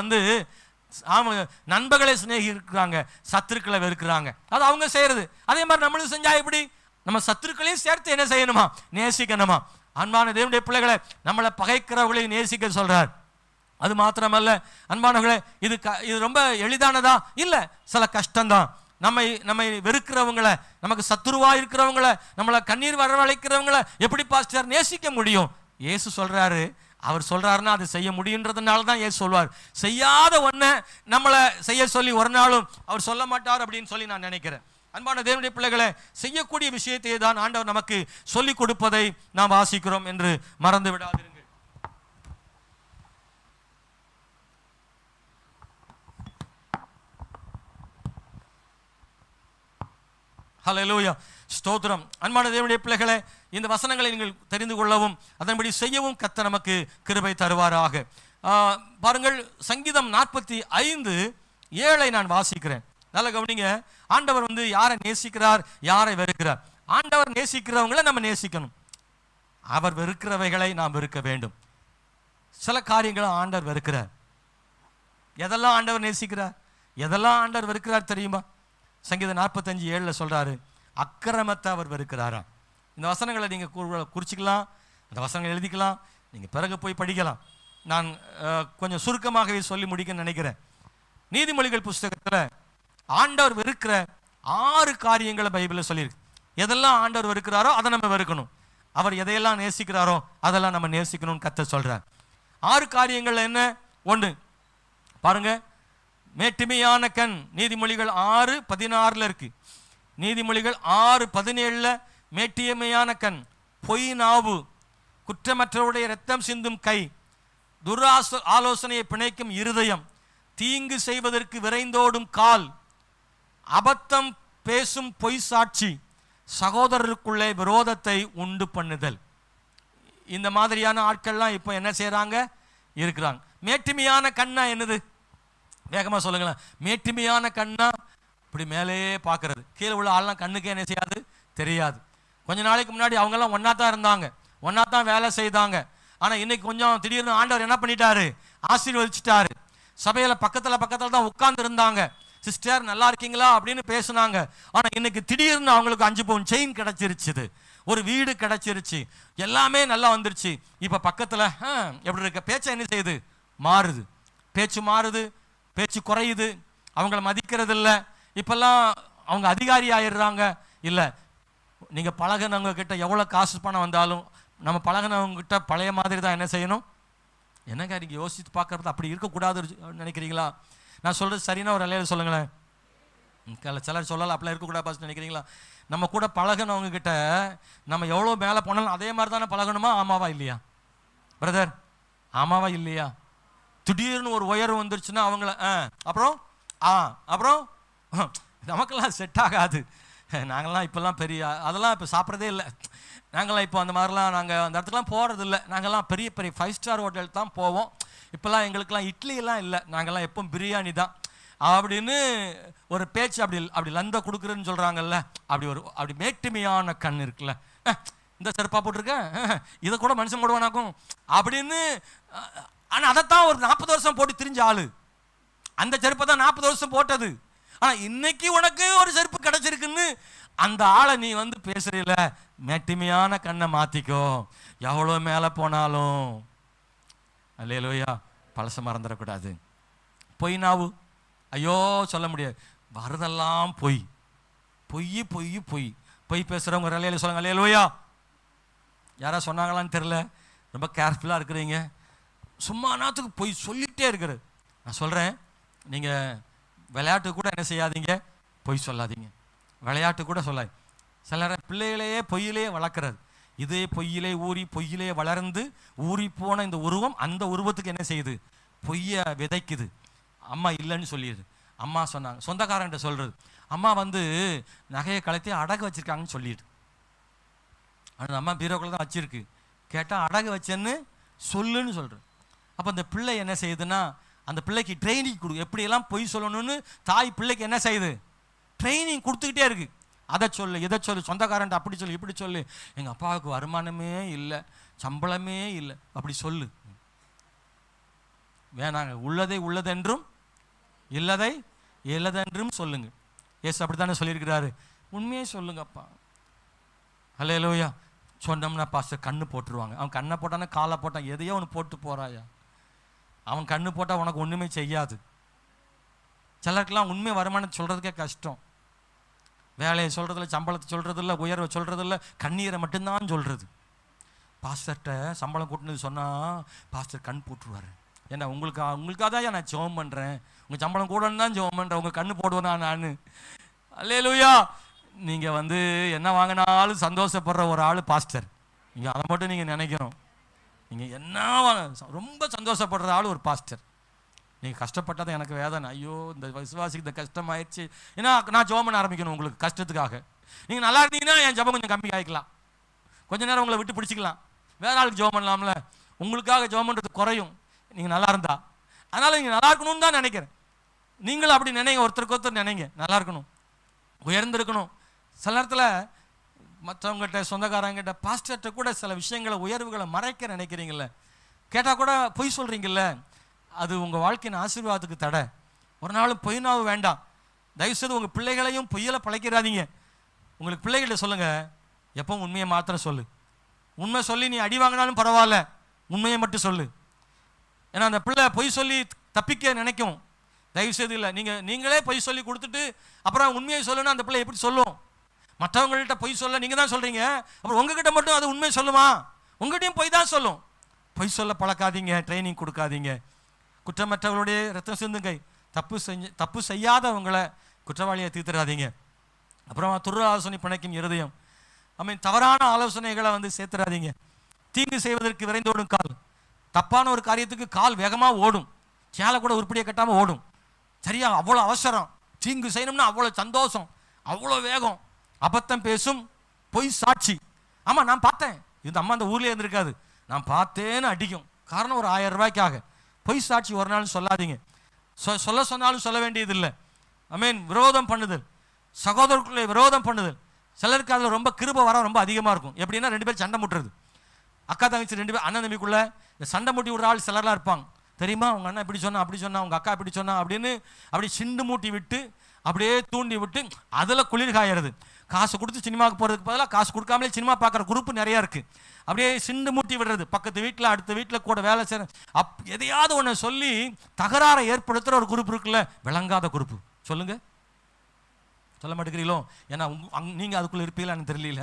நண்பர்களை சிநேகிக்கிறாங்க, சத்துருக்களை வெறுக்கிறாங்க. அது அவங்க செய்யறது. அதே மாதிரி நம்மளும் செஞ்சா எப்படி? நம்ம சத்துருக்களையும் சேர்த்து என்ன செய்யணுமா? நேசிக்கணுமா? அன்பான தேவனுடைய பிள்ளைகளை, நம்மளை பகைக்கிறவர்களையும் நேசிக்க சொல்றார். அது மாத்திரமல்ல அன்பானவர்களே, இது ரொம்ப எளிதானதா? இல்ல, சில கஷ்டம்தான். நம்மை வெறுக்கிறவங்களை, நமக்கு சத்துருவா இருக்கிறவங்களை, நம்மளை கண்ணீர் வரவழைக்கிறவங்களை எப்படி பாஸ்டர் நேசிக்க முடியும்? இயேசு சொல்றாரு. அவர் சொல்றாருன்னா அது செய்ய முடியுன்றதுனால தான் இயேசு சொல்வார். செய்யாத ஒன்றை நம்மளை செய்ய சொல்லி ஒரு நாளும் அவர் சொல்ல மாட்டார் அப்படின்னு சொல்லி நான் நினைக்கிறேன். அன்பான தேவனுடைய பிள்ளைகளை, செய்யக்கூடிய விஷயத்தை தான் ஆண்டவர் நமக்கு சொல்லிக் கொடுப்பதை நாம் வாசிக்கிறோம் என்று மறந்து விடாதீர்கள். ஹல்லேலூயா, ஸ்தோத்திரம். அன்பான தேவனுடைய பிள்ளைகளே, இந்த வசனங்களை நீங்கள் தெரிந்து கொள்ளவும் அதன்படி செய்யவும் கர்த்தர் நமக்கு கிருபை தருவாராக. பாருங்கள், சங்கீதம் 45:7 நான் வாசிக்கிறேன். நல்ல கவனிங்க. ஆண்டவர் யாரை நேசிக்கிறார், யாரை வெறுக்கிறார்? ஆண்டவர் நேசிக்கிறவங்களை நம்ம நேசிக்கணும், அவர் வெறுக்கிறவைகளை நாம் வெறுக்க வேண்டும். சில காரியங்களை ஆண்டவர் வெறுக்கிறார். எதெல்லாம் ஆண்டவர் நேசிக்கிறார், எதெல்லாம் ஆண்டவர் வெறுக்கிறார் தெரியுமா? சங்கீதம் 45:7 சொல்றாரு, அக்கிரமத்தை அவர் வெறுக்கிறாரா. இந்த வசனங்களை நீங்க குறிச்சிக்கலாம், அந்த வசனங்களை எழுதிக்கலாம், நீங்க பிறகு போய் படிக்கலாம். நான் கொஞ்சம் சுருக்கமாகவே சொல்லி முடிக்க நினைக்கிறேன். நீதிமொழிகள் புஸ்தகத்தில் ஆண்டவர் வெறுக்கிற 6 காரியங்களை பைபிளில் சொல்லியிருக்கு. எதெல்லாம் ஆண்டவர் வெறுக்கிறாரோ அதை நம்ம வெறுக்கணும், அவர் எதையெல்லாம் நேசிக்கிறாரோ அதெல்லாம் நம்ம நேசிக்கணும்னு கர்த்தர் சொல்றார். 6 காரியங்கள் என்ன? 1 பாருங்க, மேட்டிமையான கண். நீதிமொழிகள் 6:16 இருக்கு. நீதிமொழிகள் 6:17 மேட்டிமையான கண், பொய் நாவு, குற்றமற்றவருடைய இரத்தம் சிந்தும் கை, ஆலோசனையை பிணைக்கும் இருதயம், தீங்கு செய்வதற்கு விரைந்தோடும் கால், அபத்தம் பேசும் பொய் சாட்சி, சகோதரருக்குள்ளே விரோதத்தை உண்டு பண்ணுதல். இந்த மாதிரியான ஆட்கள்லாம் இப்போ என்ன செய்யறாங்க? இருக்கிறாங்க. மேட்டிமையான கண்ணா என்னது? வேகமா சொல்லுங்களேன். மேட்டிமையான கண்ணா இப்படி மேலே பார்க்கறது. கீழே உள்ள ஆள்லாம் கண்ணுக்கே என்ன செய்யாது? தெரியாது. கொஞ்ச நாளைக்கு முன்னாடி அவங்கெல்லாம் ஒன்னா தான் இருந்தாங்க, ஒன்னா தான் வேலை செய்தாங்க. ஆனா இன்னைக்கு கொஞ்சம் திடீர்னு ஆண்டவர் என்ன பண்ணிட்டாரு? ஆசீர்வதிச்சிட்டாரு. சபையில பக்கத்துல தான் உட்கார்ந்து இருந்தாங்க. சிஸ்டர் நல்லா இருக்கீங்களா அப்படின்னு பேசுனாங்க. ஆனா இன்னைக்கு திடீர்னு அவங்களுக்கு 5 பவுன் செயின் கிடைச்சிருச்சு, ஒரு வீடு கிடைச்சிருச்சு, எல்லாமே நல்லா வந்துருச்சு. இப்ப பக்கத்துல எப்படி இருக்க பேச்ச என்ன செய்யுது, மாறுது, பேச்சு மாறுது, பேச்சு குறையுது, அவங்கள மதிக்கிறது இல்ல. இப்பெல்லாம் அவங்க அதிகாரி ஆயிடுறாங்க. இல்ல, நீங்க பழகினவங்க கிட்ட எவ்வளவு காசு பணம் வந்தாலும் நம்ம பழகினவங்க கிட்ட பழைய மாதிரி தான் என்ன செய்யணும். என்னங்க நீங்க யோசித்து பார்க்கறது அப்படி இருக்கக்கூடாது நினைக்கிறீங்களா? நான் சொல்றது சரின்னா ஒரு அலையில சொல்லுங்களேன். சிலர் சொல்லலாம் அப்படிலாம் இருக்கக்கூடாது நினைக்கிறீங்களா? நம்ம கூட பழகினவங்க கிட்ட நம்ம எவ்வளோ மேலே போனாலும் அதே மாதிரி தானே பழகணுமா? ஆமாவா இல்லையா பிரதர்? ஆமாவா இல்லையா? திடீர்னு ஒரு உயர்வு வந்துருச்சுன்னா அவங்கள அப்புறம் நமக்கெல்லாம் செட் ஆகாது. நாங்கள்லாம் இப்போல்லாம் பெரிய அதெல்லாம் இப்போ சாப்பிட்றதே இல்லை. நாங்கள்லாம் இப்போ அந்த மாதிரிலாம் நாங்கள் அந்த இடத்துக்குலாம் போகிறது இல்லை. நாங்கள்லாம் பெரிய பெரிய 5 ஸ்டார் ஹோட்டல் தான் போவோம். இப்போல்லாம் எங்களுக்கெல்லாம் இட்லியெல்லாம் இல்லை, நாங்கள்லாம் எப்பவும் பிரியாணி தான் அப்படின்னு ஒரு பேச்சு. அப்படி லந்த கொடுக்குறேன்னு சொல்கிறாங்கல்ல, அப்படி மேட்டுமையான கண் இருக்குல்ல, இந்த செருப்பா போட்டிருக்கேன் இதை கூட மனுஷன் போடுவானாக்கும் அப்படின்னு. ஆனால் அதைத்தான் ஒரு 40 வருஷம் போட்டு திரிஞ்ச ஆளு, அந்த செருப்பை தான் 40 வருஷம் போட்டது. ஆனால் இன்னைக்கு உனக்கு ஒரு செருப்பு கிடைச்சிருக்குன்னு அந்த ஆளை நீ வந்து பேசுறீல. மேட்டுமையான கண்ணை மாத்திக்கோ, எவ்வளோ மேலே போனாலும். அல்லேலூயா. பழச மறந்துடக்கூடாது. பொய் நாவு, ஐயோ சொல்ல முடியாது, வரதெல்லாம் பொய் பொய் பொய் பொய் பொய் பேசுகிறவங்க ஒரு அலையில சொல்லுங்க அல்லேலூயா. யாரா சொன்னாங்களான்னு தெரில, ரொம்ப கேர்ஃபுல்லாக இருக்கிறீங்க. சும்மா நாத்துக்கு பொய் சொல்லிகிட்டே இருக்கிறது. நான் சொல்கிறேன், நீங்கள் விளையாட்டு கூட என்ன செய்யாதீங்க, பொய் சொல்லாதீங்க. விளையாட்டு கூட சொல்லாது. சில பிள்ளைகளையே பொய்யிலே வளர்க்குறது. இதே பொய்யிலே ஊறி பொய்யிலே வளர்ந்து ஊறி போன இந்த உருவம் அந்த உருவத்துக்கு என்ன செய்யுது, பொய்யை விதைக்குது. அம்மா இல்லைன்னு சொல்லிடுது. அம்மா சொன்னாங்க, சொந்தக்காரன்ட்ட சொல்கிறது, அம்மா வந்து நகையை கலத்தி அடகு வச்சுருக்காங்கன்னு சொல்லிடுது. ஆனால் அம்மா பீரோக்குள்ள தான் வச்சுருக்கு. கேட்டால் அடகு வச்சேன்னு சொல்லுன்னு சொல்கிறேன். அப்போ அந்த பிள்ளை என்ன செய்யுதுன்னா, அந்த பிள்ளைக்கு ட்ரைனிங் எப்படியெல்லாம் பொய் சொல்லணும்னு தாய் பிள்ளைக்கு என்ன செய்யுது, ட்ரைனிங் கொடுத்துக்கிட்டே இருக்குது. அதை சொல்லு, இதை சொல்லு, சொந்தக்காரன்ட்டு அப்படி சொல்லு, இப்படி சொல்லு, எங்கள் அப்பாவுக்கு வருமானமே இல்லை, சம்பளமே இல்லை, அப்படி சொல்லு. வேணாங்க, உள்ளதை உள்ளதென்றும் இல்லதை இல்லதென்றும் சொல்லுங்க. ஏசு அப்படி தானே சொல்லியிருக்கிறாரு. உண்மையே சொல்லுங்கப்பா. அல்லேலூயா. சொன்னோம்னா பாஸ்டர் கண்ணு போட்டுருவாங்க. அவன் கண்ணை போட்டானே காலை போட்டான், எதையோ ஒன்று போட்டு போகிறாயா. அவன் கண்ணு போட்டால் உனக்கு ஒன்றுமே செய்யாது. சிலருக்கெல்லாம் உண்மை வருமானம் சொல்கிறதுக்கே கஷ்டம். வேலையை சொல்கிறதில்ல, சம்பளத்தை சொல்கிறதில்ல, உயர்வை சொல்கிறதில்ல, கண்ணீரை மட்டும்தான் சொல்கிறது. பாஸ்டர்கிட்ட சம்பளம் கூட்டினது சொன்னால் பாஸ்டர் கண் போட்டுருவார். ஏன்னா உங்களுக்காக தான் நான் ஜெபம் பண்ணுறேன், உங்கள் சம்பளம் கூடன்னு தான் ஜெபம் பண்ணுறேன், உங்கள் கண்ணு போடுவேனா நான். அல்லேலூயா. நீங்கள் வந்து என்ன வாங்கினாலும் சந்தோஷப்படுற ஒரு ஆள் பாஸ்டர். நீங்கள் அதை மட்டும் நீங்கள் நினைக்கணும். நீங்கள் என்ன ரொம்ப சந்தோஷப்படுற ஆள் ஒரு பாஸ்டர். நீங்கள் கஷ்டப்பட்டதை எனக்கு வேதனை, ஐயோ இந்த விசுவாசிக்கு இந்த கஷ்டமாயிடுச்சு, ஏன்னா நான் ஜெபம் பண்ண ஆரம்பிக்கணும் உங்களுக்கு கஷ்டத்துக்காக. நீங்கள் நல்லா இருந்தீங்கன்னா என் ஜெபம் கொஞ்சம் கம்மி ஆகிக்கலாம், கொஞ்ச நேரம் உங்களை விட்டு பிடிச்சிக்கலாம், வேற ஆளுக்கு ஜெபம் பண்ணலாம்ல. உங்களுக்காக ஜெபம் பண்ணுறது குறையும் நீங்கள் நல்லா இருந்தா. அதனால் நீங்கள் நல்லா இருக்கணும்னு தான் நினைக்கிறேன். நீங்களும் அப்படி நினைங்க, ஒருத்தருக்கு ஒருத்தர் நினைங்க, நல்லா இருக்கணும், உயர்ந்திருக்கணும். சில நேரத்தில் மற்றவங்ககிட்ட, சொந்தக்காரங்கிட்ட, பாஸ்டர்கிட்ட கூட சில விஷயங்களை, உயர்வுகளை மறைக்க நினைக்கிறீங்கள, கேட்டால் கூட பொய் சொல்கிறீங்கல்ல, அது உங்கள் வாழ்க்கையின் ஆசீர்வாதத்துக்கு தடை. ஒரு நாளும் பொய் நாவு வேண்டாம். தயவுசெய்து உங்கள் பிள்ளைகளையும் பொய்யில பழைக்கிறாதீங்க. உங்களுக்கு பிள்ளைகிட்ட சொல்லுங்கள், எப்போ உண்மையை மாத்திரம் சொல்லு. உண்மை சொல்லி நீ அடி வாங்கினாலும் பரவாயில்ல, உண்மையை மட்டும் சொல்லு. ஏன்னா அந்த பிள்ளை பொய் சொல்லி தப்பிக்க நினைக்கும். தயவுசெய்து இல்லை, நீங்களே பொய் சொல்லி கொடுத்துட்டு அப்புறம் உண்மையை சொல்லுன்னா அந்த பிள்ளை எப்படி சொல்லும்? மற்றவங்கள்ட்ட பொய் சொல்ல நீங்கள் தான் சொல்கிறீங்க, அப்புறம் உங்ககிட்ட மட்டும் அது உண்மையை சொல்லுமா? உங்கள்கிட்டையும் பொய் தான் சொல்லும். பொய் சொல்ல பழக்காதீங்க, ட்ரைனிங் கொடுக்காதீங்க. குற்றமற்றவர்களுடைய ரத்தம் சிந்துங்கை, தப்பு செய்யாதவங்களை குற்றவாளியை தீர்த்துறாதீங்க. அப்புறமா துரு ஆலோசனை பிணைக்கும் இருதயம், தவறான ஆலோசனைகளை வந்து சேர்த்துறாதீங்க. தீங்கு செய்வதற்கு விரைந்தோடும் கால், தப்பான ஒரு காரியத்துக்கு கால் வேகமாக ஓடும், சேலை கூட உருப்படியை கட்டாமல் ஓடும். சரியா? அவ்வளோ அவசரம். தீங்கு செய்யணும்னா அவ்வளோ சந்தோஷம், அவ்வளோ வேகம். அபத்தம் பேசும் பொய் சாட்சி. ஆமாம் நான் பார்த்தேன், இந்த அம்மா அந்த ஊர்லேயே இருந்திருக்காது, நான் பார்த்தேன்னு அடிக்கும். காரணம் ஒரு 1000 ரூபாய்க்காக. பொய் சாட்சி ஒரு நாள் சொல்லாதீங்க. சொல்ல சொன்னாலும் சொல்ல வேண்டியதில்லை. விரோதம் பண்ணுதல், சகோதரர்களுக்குள்ளே விரோதம் பண்ணுதல். சிலருக்கு அதில் ரொம்ப கிருபை வர ரொம்ப அதிகமாக இருக்கும். எப்படின்னா 2 பேர் சண்டை முட்டுறது, அக்கா தங்கச்சி 2 பேர், அண்ணன் தம்பிக்குள்ளே இந்த சண்டை முட்டி விடுற ஆள் சிலர்லாம் இருப்பாங்க. தெரியுமா உங்கள் அண்ணன் இப்படி சொன்னா அப்படி சொன்னா, உங்கள் அக்கா இப்படி சொன்னா அப்படின்னு அப்படி சிண்டு மூட்டி விட்டு அப்படியே தூண்டி விட்டு அதில் குளிர் காயறது. காசு கொடுத்து சினிமாவுக்கு போகிறதுக்கு பதிலாக காசு கொடுக்காமலே சினிமா பார்க்குற குரூப்பு நிறையா இருக்குது. அப்படியே சிண்டு மூட்டி விடுறது, பக்கத்து வீட்டில் அடுத்த வீட்டில் கூட வேலை செய்கிற எதையாவது ஒன்று சொல்லி தகராறை ஏற்படுத்துகிற ஒரு குரூப் இருக்குல்ல, விளங்காத குரூப்பு. சொல்லுங்கள், சொல்ல மாட்டேங்கிறீங்களோ? ஏன்னா நீங்கள் அதுக்குள்ளே இருப்பீங்களான்னு தெரியல.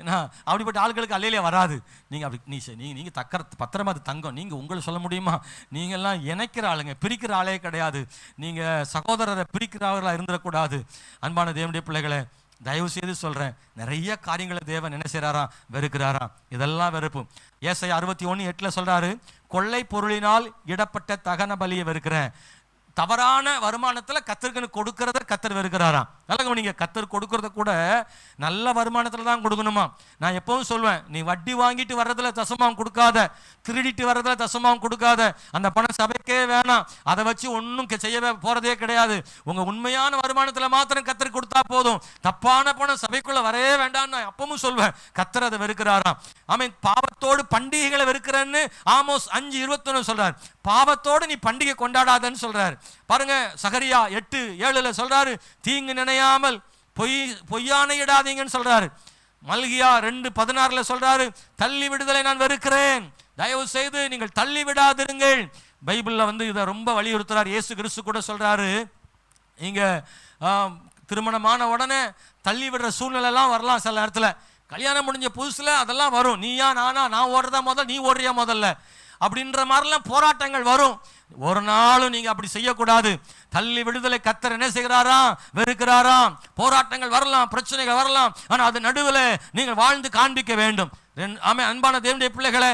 ஏன்னா அப்படிப்பட்ட ஆட்களுக்கு அல்லையிலே வராது. நீங்கள் அப்படி நீங்கள் பத்திரமா அது தங்கம். நீங்கள் உங்களை சொல்ல முடியுமா? நீங்கள்லாம் இணைக்கிற ஆளுங்க, பிரிக்கிற ஆளே கிடையாது. நீங்கள் சகோதரரை பிரிக்கிறவர்களாக இருந்துடக்கூடாது. அன்பான தேவனுடைய பிள்ளைகளை, தயவு செய்து சொல்கிறேன், நிறைய காரியங்களை தேவன் என்ன செய்கிறாராம்? வெறுக்கிறாராம். இதெல்லாம் வெறுப்பு. ஏசாயா 61:8 சொல்கிறாரு, கொள்ளை பொருளினால் இடப்பட்ட தகன பலியை வெறுக்கிறேன். தவறான வருமானத்தில் கத்தருக்கு கொடுக்கறத கத்தர் வெறுக்கிறாராம். நல்ல நீங்கள் கத்தர் கொடுக்கறத கூட நல்ல வருமானத்தில் தான் கொடுக்கணுமா. நான் எப்பவும் சொல்வேன், நீ வட்டி வாங்கிட்டு வர்றதுல தசமாவும் கொடுக்காத, திருடிட்டு வர்றதுல தசமாவும் கொடுக்காத. அந்த பணம் சபைக்கே வேணாம், அதை வச்சு ஒன்றும் செய்யவே போகிறதே கிடையாது. உங்கள் உண்மையான வருமானத்தில் மாத்திரம் கத்தர் கொடுத்தா போதும். தப்பான பணம் சபைக்குள்ளே வரவே வேண்டாம்னு நான் அப்பவும் சொல்வேன். கத்தர் அதை வெறுக்கிறாராம். ஆமீன். பாவத்தோடு பண்டிகைகளை வெறுக்கிறேன்னு ஆமோஸ் 5:21 சொல்றார். பாவத்தோடு நீ பண்டிகை கொண்டாடாதன்னு சொல்றாரு. பாருங்க, சகரியா 8:7 சொல்றாரு, தீங்கு நினையாமல் பொய்யானையிடாதீங்கன்னு சொல்றாரு. மல்கியா 2:16 சொல்றாரு, தள்ளி விடுதலை நான் வெறுக்கிறேன், தயவு செய்து நீங்கள் தள்ளி விடாதிருங்கள். பைபிள்ல இதை ரொம்ப வலியுறுத்துறாரு. இயேசு கிறிஸ்து கூட சொல்றாரு, இங்க திருமணமான உடனே தள்ளி விடுற சூழ்நிலை எல்லாம் வரலாம். சில நேரத்துல கல்யாணம் முடிஞ்ச புதுசுல அதெல்லாம் வரும். நீயா நானா, நான் ஓடுறதா முதல்ல, நீ ஓடுறியா முதல்ல, அப்படின்ற மாதிரிலாம் போராட்டங்கள் வரும். ஒரு நாளும் நீங்க அப்படி செய்யக்கூடாது. தள்ளி விடுதலை கத்தர் என்ன செய்கிறாராம்? வெறுக்கிறாராம். போராட்டங்கள் வரலாம், பிரச்சனைகள் வரலாம், ஆனா அது நடுவில் நீங்கள் வாழ்ந்து காண்பிக்க வேண்டும். அன்பான தேவனுடைய பிள்ளைகளை,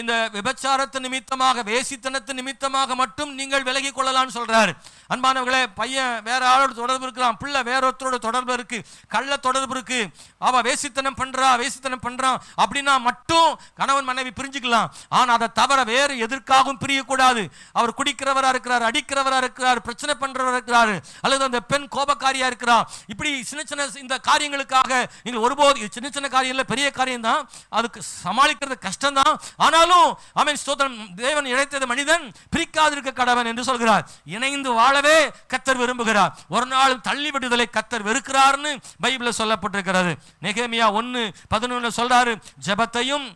இந்த விபச்சாரத்து நிமித்தமாக, வேசித்தனத்து நிமித்தமாக மட்டும் நீங்கள் விலகி கொள்ளலாம்னு சொல்றாரு. அன்பானவர்களே, பையன் வேற ஆளோட தொடர்பு இருக்கிறான், பிள்ளை வேற ஒருத்தரோட தொடர்பு இருக்கு, கள்ள தொடர்பு இருக்கு, அவ வேசித்தனம் பண்றான் அப்படின்னா மட்டும் கணவன் மனைவி பிரிஞ்சுக்கலாம். ஆனா அதை தவிர வேறு எதற்காகவும் பிரியக்கூடாது. அவர் குடிக்கிறவரா இருக்கிறார், அடிக்கிறவரா இருக்கிறார், பிரச்சனை பண்றவரா இருக்கிறார், அல்லது அந்த பெண் கோபக்காரியா இருக்கிறார், இப்படி சின்ன சின்ன இந்த காரியங்களுக்காக நீங்கள் ஒருபோது, சின்ன சின்ன காரியம் இல்லை, பெரிய காரியம் தான், அதுக்கு சமாளிக்கிறது கஷ்டம் தான். ஆனாலும் ஆமென், ஸ்தோத்திரம், தேவன் இணைத்தது மனிதன் பிரிக்காதிருக்க கடவன் என்று சொல்கிறார். இணைந்து வாழவே கத்தர் விரும்புகிறார். ஒரு நாள் தள்ளி விடுதலை கத்தர் வெறுக்கிறார்னு பைபிள்ல சொல்லப்பட்டிருக்கிறது. நெகேமியா 1:11 சொல்றாரு, ஜெபத்தையும்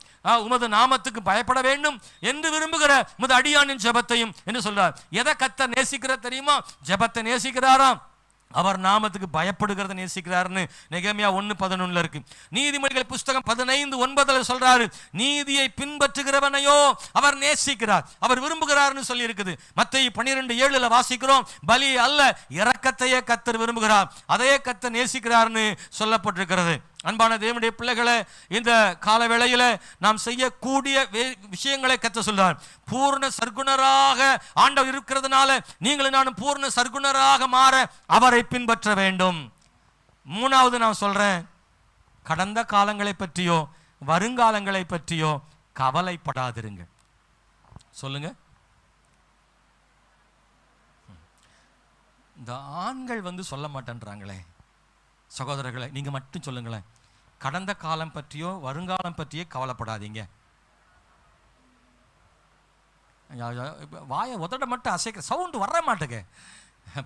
உமது நாமத்துக்கு பயப்பட வேண்டும் என்று விரும்புகிற உமது அடியானின் ஜெபத்தையும் என்று சொல்றார். எதை கத்தர் நேசிக்கிறார் தெரியுமா? ஜெபத்தை நேசிக்கிறாராம். அவர் நாமத்துக்கு பயப்படுகிறத நேசிக்கிறார்னு நெகேமியா 1:11 இருக்கு. நீதிமொழிகள் புஸ்தகம் 15:9 சொல்றாரு, நீதியை பின்பற்றுகிறவனையோ அவர் நேசிக்கிறார், அவர் விரும்புகிறார்னு சொல்லி இருக்குது. மத்தேயு 12:7 வாசிக்கிறோம், பலி அல்ல இரக்கத்தையே கத்தர் விரும்புகிறார், அதையே கத்தர் நேசிக்கிறார்னு சொல்லப்பட்டிருக்கிறது. அன்பான தேவனுடைய பிள்ளைகளை, இந்த கால வேளையில நாம் செய்யக்கூடிய விஷயங்களை கத்த சொல்றார். பூர்ண சர்க்குணராக ஆண்டவர் இருக்கிறதுனால நீங்களும் நானும் பூர்ண சர்க்குணராக மாற அவரை பின்பற்ற வேண்டும். மூணாவது நான் சொல்றேன், கடந்த காலங்களை பற்றியோ வருங்காலங்களை பற்றியோ கவலைப்படாதிருங்க. சொல்லுங்க. இந்த ஆண்கள் சொல்ல மாட்டேன்றாங்களே. சகோதரர்களை, நீங்க மட்டும் சொல்லுங்களேன், கடந்த காலம் பற்றியோ வருங்காலம் பற்றியோ கவலைப்படாதீங்க. வாயை உதட மட்டும் அசைக்கிற சவுண்டு வர மாட்டேங்க.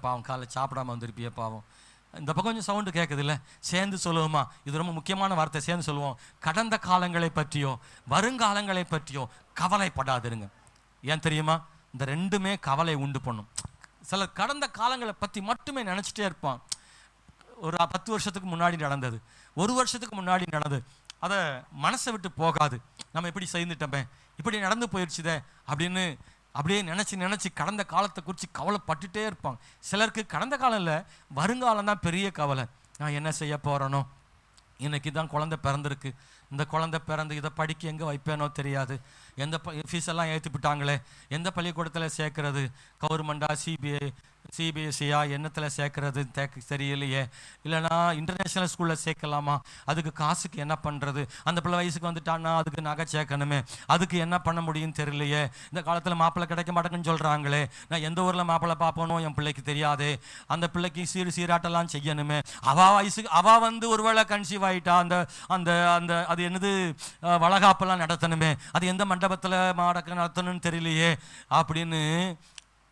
பாவம், காலைல சாப்பிடாம வந்திருப்பிய பாவம். இந்த பக்கம் கொஞ்சம் சவுண்டு கேட்குது இல்லை? சேர்ந்து சொல்லுவோமா? இது ரொம்ப முக்கியமான வார்த்தை, சேர்ந்து சொல்லுவோம். கடந்த காலங்களை பற்றியோ வருங்காலங்களை பற்றியோ கவலைப்படாதிருங்க. ஏன் தெரியுமா? இந்த ரெண்டுமே கவலை உண்டு பண்ணும். சிலர் கடந்த காலங்களை பற்றி மட்டுமே நினச்சிட்டே இருப்பான். ஒரு 10 வருஷத்துக்கு முன்னாடி நடந்தது, 1 வருஷத்துக்கு முன்னாடி நடந்தது, அதை மனசை விட்டு போகாது. நம்ம இப்படி செய்துட்டோமே, இப்படி நடந்து போயிடுச்சுதே அப்படின்னு அப்படியே நினச்சி கடந்த காலத்தை குறித்து கவலைப்பட்டுட்டே இருப்பாங்க. சிலருக்கு கடந்த காலம் இல்லை, வருங்காலம் தான் பெரிய கவலை. நான் என்ன செய்ய போகிறேனோ, இன்னைக்கு தான் குழந்தை பிறந்திருக்கு, இந்த குழந்தை பிறந்து இதை படிக்க எங்கே வைப்பேனோ தெரியாது, எந்த ஃபீஸெல்லாம் ஏற்றிவிட்டாங்களே, எந்த பள்ளிக்கூடத்தில் சேர்க்கறது, கவர்மெண்டா சிபிஐ சிபிஎஸ்சியா என்னத்தில் சேர்க்கறது தெரியலையே, இல்லைனா இன்டர்நேஷ்னல் ஸ்கூலில் சேர்க்கலாமா, அதுக்கு காசுக்கு என்ன பண்ணுறது, அந்த பிள்ளை வயசுக்கு வந்துட்டான்னா அதுக்கு நகை சேர்க்கணுமே, அதுக்கு என்ன பண்ண முடியும்னு தெரியலையே, இந்த காலத்தில் மாப்பிள்ளை கிடைக்க மாட்டேங்குன்னு சொல்கிறாங்களே, நான் எந்த ஊரில் மாப்பிள்ளை பார்ப்பனோ என் பிள்ளைக்கு தெரியாதே, அந்த பிள்ளைக்கு சீராட்டெல்லாம் செய்யணுமே, அவள் வந்து ஒருவேளை கன்சீவ் ஆகிட்டா அந்த அந்த அந்த அது என்னது வளகாப்பெல்லாம் நடத்தணுமே, அது எந்த மண்டபத்தில் நடத்தணும்னு தெரியலையே அப்படின்னு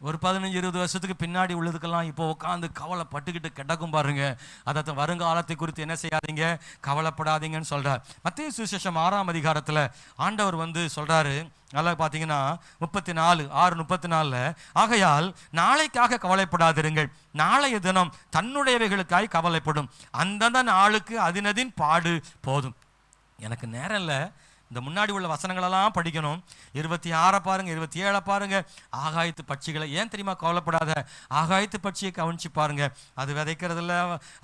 ஒரு 15-20 வருஷத்துக்கு பின்னாடி உள்ளதுக்கெல்லாம் இப்போ உட்காந்து கவலைப்பட்டுக்கிட்டு கிடக்கும் பாருங்க. அதை வருங்காலத்தை குறித்து என்ன செய்யாதீங்க, கவலைப்படாதீங்கன்னு சொல்றார். மத்தேயு சுவிசேஷம் 6ஆம் அதிகாரத்தில் ஆண்டவர் வந்து சொல்றாரு, நல்லா பார்த்தீங்கன்னா 34:6-34, ஆகையால் நாளைக்காக கவலைப்படாதிருங்கள், நாளைய தினம் தன்னுடையவைகளுக்காய் கவலைப்படும், அந்தந்த நாளுக்கு அதினதின் பாடு போதும். எனக்கு நேரம் இல்லை, இந்த முன்னாடி உள்ள வசனங்களெல்லாம் படிக்கணும். 26 பாருங்க, 27 பாருங்க. ஆகாயத்து பட்சிகளை ஏன் தெரியுமா கவலைப்படாத, ஆகாயத்து பட்சியை கவனிச்சு பாருங்க, அது விதைக்கிறதில்ல,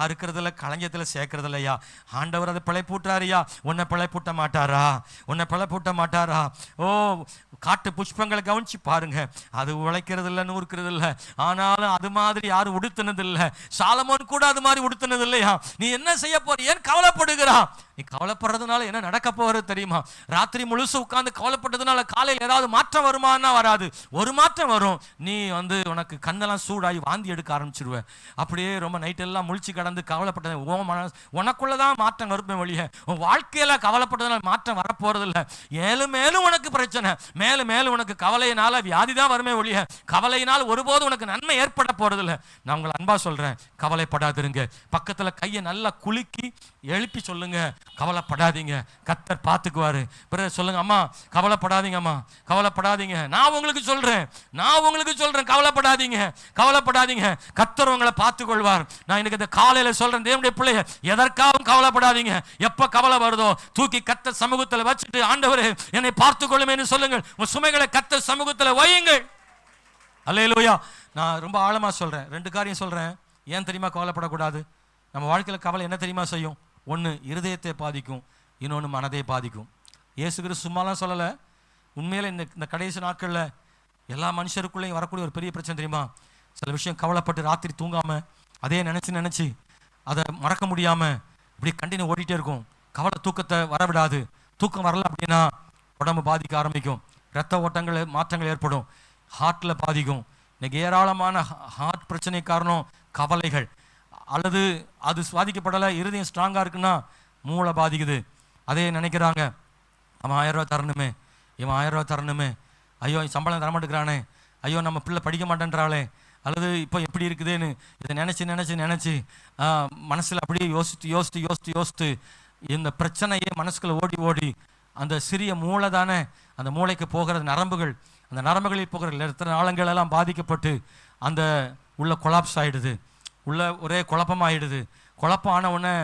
அறுக்கிறதில்ல, களஞ்சத்தில் சேர்க்கறதில்லையா, ஆண்டவர் அதை பிழைப்பூட்டாரியா, உன்னை பிழைப்பூட்ட மாட்டாரா, உன்னை பிழைப்பூட்ட மாட்டாரா. ஓ, காட்டு புஷ்பங்களை கவனிச்சு பாருங்க, அது உழைக்கிறது இல்லை, நூறுக்கிறது இல்லை, ஆனாலும் அது மாதிரி யாரும் உடுத்தினது இல்லை, சாலமோன் கூட அது மாதிரி உடுத்தினது இல்லையா. நீ என்ன செய்ய போற, ஏன் கவலைப்படுகிறா, நீ கவலைப்படுறதுனால என்ன நடக்க போறது தெரியுமா, ராத்திரி முழுசு உட்கார்ந்து கவலைப்பட்டதுனால காலையில் ஏதாவது மாற்றம் வருமானா வராது, ஒரு மாற்றம் வரும், நீ வந்து உனக்கு கண்ணெல்லாம் சூடாகி வாந்தி எடுக்க ஆரம்பிச்சிருவ, அப்படியே ரொம்ப நைட்டெல்லாம் முழிச்சு கடந்து கவலைப்பட்டது உனக்குள்ளதான் மாற்றம் வருமே ஒழிய உன் வாழ்க்கையில கவலைப்பட்டதுனால மாற்றம் வரப்போறது இல்லை. மேலும் மேலும் உனக்கு பிரச்சனை, மேலும் மேலும் உனக்கு கவலையினால வியாதி தான் வருமே ஒழிய கவலையினால் ஒருபோது உனக்கு நன்மை ஏற்பட போறது இல்லை. நான் உங்களை அன்பா சொல்றேன், கவலைப்படாதிருங்க. பக்கத்துல கையை நல்லா குலுக்கி எழுப்பி சொல்லுங்க, கவலைப்படாதீங்க, கர்த்தர் பார்த்துக்குவாரு. பிறகு சொல்லுங்க, அம்மா கவலைப்படாதீங்க, அம்மா கவலைப்படாதீங்க, நான் உங்களுக்கு சொல்றேன் கவலைப்படாதீங்க, கவலைப்படாதீங்க, கர்த்தர் உங்களை பார்த்துக் கொள்வார். நான் இன்னைக்கு இந்த காலையில சொல்றேன், தேவனுடைய பிள்ளைய எதற்காகவும் கவலைப்படாதீங்க. எப்ப கவலை வருதோ தூக்கி கர்த்தர் சமூகத்தில் வச்சுட்டு, ஆண்டவரே என்னை பார்த்துக் கொள்ளுமே சொல்லுங்கள், உங்க சுமைகளை கர்த்தர் சமூகத்தில் வையுங்கள். அல்லேலூயா. நான் ரொம்ப ஆழமா சொல்றேன், 2 காரியம் சொல்றேன். ஏன் தெரியுமா கவலைப்படக்கூடாது? நம்ம வாழ்க்கையில் கவலை என்ன தெரியுமா செய்யும்? ஒன்று இருதயத்தை பாதிக்கும், இன்னொன்று மனதை பாதிக்கும். இயேசு கிறிஸ்து சும்மாலாம் சொல்லலை, உண்மையில இந்த கடைசி நாட்களில் எல்லா மனுஷருக்குள்ளேயும் வரக்கூடிய ஒரு பெரிய பிரச்சனை தெரியுமா, சில விஷயம் கவலைப்பட்டு ராத்திரி தூங்காம அதே நினச்சி அதை மறக்க முடியாமல் இப்படி கண்டினியூ ஓடிட்டே இருக்கும். கவலை தூக்கத்தை வரவிடாது. தூக்கம் வரல அப்படின்னா உடம்பு பாதிக்க ஆரம்பிக்கும், இரத்த ஓட்டங்கள் மாற்றங்கள் ஏற்படும், ஹார்ட்டில் பாதிக்கும். இன்னைக்கு ஏராளமான ஹார்ட் பிரச்சனை காரணம் கவலைகள், அல்லது அது பாதிக்கப்படலை, இருதயம் ஸ்ட்ராங்காக இருக்குன்னா மூளை பாதிக்குது. அதே நினைக்கிறாங்க, அவன் 1000 ரூபா தரணுமே, இவன் 1000 ரூபா தரணுமே, ஐயோ சம்பளம் தரமாட்டேங்கிறானே, ஐயோ நம்ம பிள்ளை படிக்க மாட்டேன்றாளே, அல்லது இப்போ எப்படி இருக்குதுன்னு இதை நினச்சி மனசில் அப்படியே யோசித்து இந்த பிரச்சனையே மனசுக்குள்ள ஓடி அந்த சிறிய மூளை தானே, அந்த மூளைக்கு போகிற நரம்புகள், அந்த நரம்புகளில் போகிற இரத்த நாளங்கள் எல்லாம் பாதிக்கப்பட்டு அந்த உள்ள கொலாப்ஸ் ஆகிடுது, உள்ள ஒரே குழப்பமாகிடுது. குழப்பம் ஆன உடனே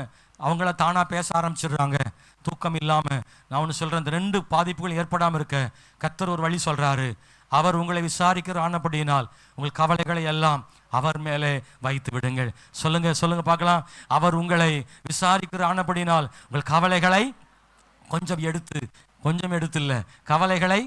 அவங்கள தானாக பேச ஆரம்பிச்சிடுறாங்க, தூக்கம் இல்லாமல். நான் ஒன்று சொல்கிறேன், இந்த 2 பாதிப்புகள் ஏற்படாமல் இருக்க கர்த்தர் ஒரு வழி சொல்கிறாரு. அவர் உங்களை விசாரிக்கிற ஆனபடியினால் உங்கள் கவலைகளை எல்லாம் அவர் மேலே வைத்து விடுங்கள். சொல்லுங்க பார்க்கலாம். அவர் உங்களை விசாரிக்கிற ஆனபடியினால் உங்கள் கவலைகளை கொஞ்சம் எடுத்து இல்லை, கவலைகளை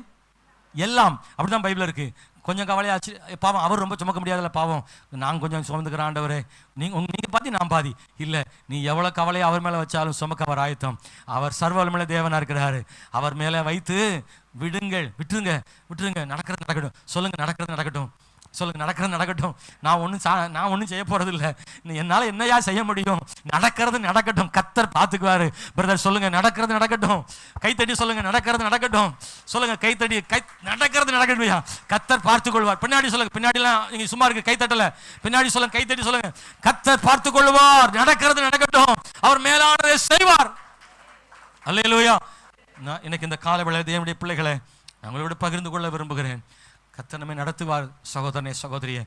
எல்லாம், அப்படிதான் பைபிள் இருக்கு. கொஞ்சம் கவலையாச்சு, பாவம் அவர் ரொம்ப சுமக்க முடியாதுல்ல, பாவம் நான் கொஞ்சம் சுமந்துக்கிறேன் ஆண்டவரே, நீங்கள் பாதி நான் பாதி இல்லை, நீ எவ்வளோ கவலையை அவர் மேலே வச்சாலும் சுமக்க அவர் ஆயத்தம். அவர் சர்வ வல்லமையுள்ள தேவனாக இருக்கிறாரு. அவர் மேலே வைத்து விட்டுருங்க. நடக்கிறது நடக்கட்டும். நடக்கிறது நடக்கட்டும். நான் ஒன்றும் செய்ய போறது இல்லை, என்னால் என்னையா செய்ய முடியும், நடக்கிறது நடக்கட்டும், கர்த்தர் பார்த்துக்குவாரு. பிரதர் சொல்லுங்க, நடக்கிறது நடக்கட்டும். கைத்தட்டி சொல்லுங்க, நடக்கிறது நடக்கட்டும். சொல்லுங்க, கைத்தட்டி நடக்கிறது நடக்கட்டும், கர்த்தர் பார்த்துக்கொள்வார். பின்னாடி சொல்லுங்க, பின்னாடிலாம் நீங்க சும்மா இருக்கு கைத்தட்டல, பின்னாடி சொல்லுங்க, கைத்தட்டி சொல்லுங்க, கர்த்தர் பார்த்துக்கொள்வார், நடக்கிறது நடக்கட்டும், அவர் மேலானதை செய்வார். அல்லேலூயா. நான் எனக்கு இந்த கால வேளை தேவனுடைய பிள்ளைகளை அவங்களோட பகிர்ந்து கொள்ள விரும்புகிறேன். கர்த்தர் நம்மை நடத்துவார். சகோதரனே சகோதரியே,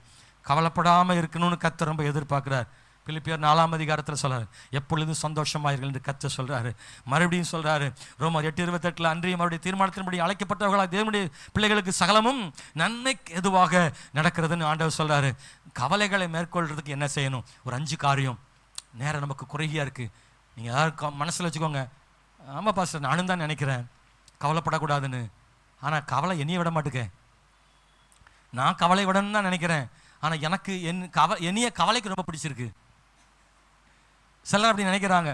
கவலைப்படாமல் இருக்கணும்னு கர்த்தர் ரொம்ப எதிர்பார்க்கிறார். பிலிப்பியர் 4ஆம் அதிகாரத்தில் சொல்றாரு, எப்பொழுதும் சந்தோஷமாயிருங்கள் என்று கர்த்தர் சொல்றாரு. மறுபடியும் சொல்றாரு ரோமர் 8:28, அன்றையும் அவருடைய தீர்மானத்தின்படி அழைக்கப்பட்டவர்களாக தேவனுடைய பிள்ளைகளுக்கு சகலமும் நன்மைக்கு எதுவாக நடக்கிறதுன்னு ஆண்டவர் சொல்றாரு. கவலைகளை மேற்கொள்றதுக்கு என்ன செய்யணும்? ஒரு 5 காரியம். நேரம் நமக்கு குறுகியா இருக்கு, நீங்க யாரும் மனசுல வச்சுக்கோங்க. ஆமாம் பாஸ்டர், நானும் தான் நினைக்கிறேன் கவலைப்படக்கூடாதுன்னு, ஆனால் கவலை என்னைய விட மாட்டேங்க. நான் கவலை விடணும்னு தான் நினைக்கிறேன், ஆனால் எனக்கு என்னைய கவலைக்கு ரொம்ப பிடிச்சிருக்கு. சிலர் அப்படி நினைக்கிறாங்க,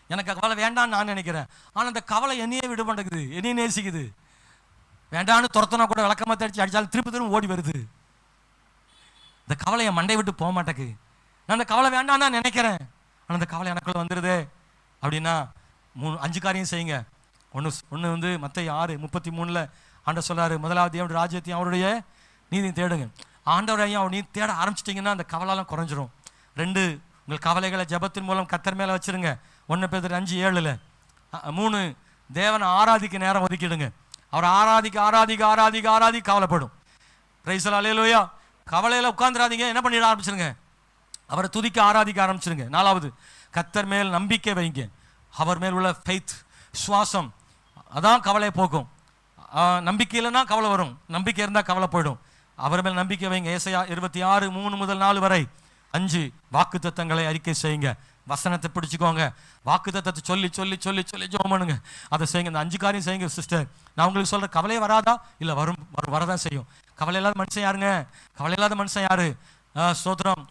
எனக்கு கவலை வேண்டான்னு நான் நினைக்கிறேன். ஆனால் அந்த கவலை என்னையே விட மாட்டேங்குது, என்னையே நேசிக்குது. வேண்டான்னு துரத்தனா கூட விளக்கமாக அடிச்சாலும் திரும்ப ஓடி வருது. இந்த கவலை என் மண்டை விட்டு போக மாட்டேக்கு. நான் அந்த கவலை வேண்டான்னு நான் நினைக்கிறேன், ஆனால் அந்த கவலை எனக்குள்ள வந்துடுது. அப்படின்னா 5 காரியம் செய்யுங்க. ஒன்று வந்து மத்தேயு 6:33 ஆண்டவர் சொல்றாரு, முதலாவது தேவனுடைய ராஜ்யத்தையும் அவருடைய நீதியும் தேடுங்க. ஆண்டவரையும் அவர் நீதி தேட ஆரம்பிச்சிட்டிங்கன்னா அந்த கவலைலாம் குறைஞ்சிரும். 2, உங்கள் கவலைகளை ஜெபத்தின் மூலம் கர்த்தர் மேலே வச்சிருங்க. 1 பேதுரு 5:7. 3, தேவனை ஆராதிக்க நேரம் ஒதுக்கிடுங்க. அவர் ஆராதிக்க கவலைப்படும். பிரைஸ் தி லார்ட், அல்லேலூயா. கவலையில் உட்கார்ந்துடாதீங்க, என்ன பண்ணிட ஆரம்பிச்சிருங்க, அவரை துதிக்க ஆராதிக்க ஆரம்பிச்சிருங்க. 4வது, கர்த்தர் மேல் நம்பிக்கை வைங்க. அவர் மேல் உள்ள ஃபெய்த், விசுவாசம், அதான் கவலையை போக்கும். நம்பிக்கை இல்லைன்னா கவலை வரும், நம்பிக்கை இருந்தால் கவலை போயிடும். அவர் மேல் நம்பிக்கை வைங்க. ஏசாயா 26:3-4 வரை 5 வாக்கு தத்தங்களை அறிக்கை செய்யுங்க. வசனத்தை பிடிச்சிக்கோங்க, வாக்கு தத்தத்தை சொல்லி சொல்லி சொல்லி சொல்லி ஜெபம் பண்ணுங்க. அதை செய்யுங்க. இந்த 5 காரியம் செய்யுங்க சிஸ்டர். நான் உங்களுக்கு சொல்கிறேன், கவலையே வராதா? இல்லை, வரதான் செய்யும். கவலை இல்லாத மனுஷன் யாருங்க? கவலை இல்லாத மனுஷன் யாரு? ஸ்தோத்திரம்.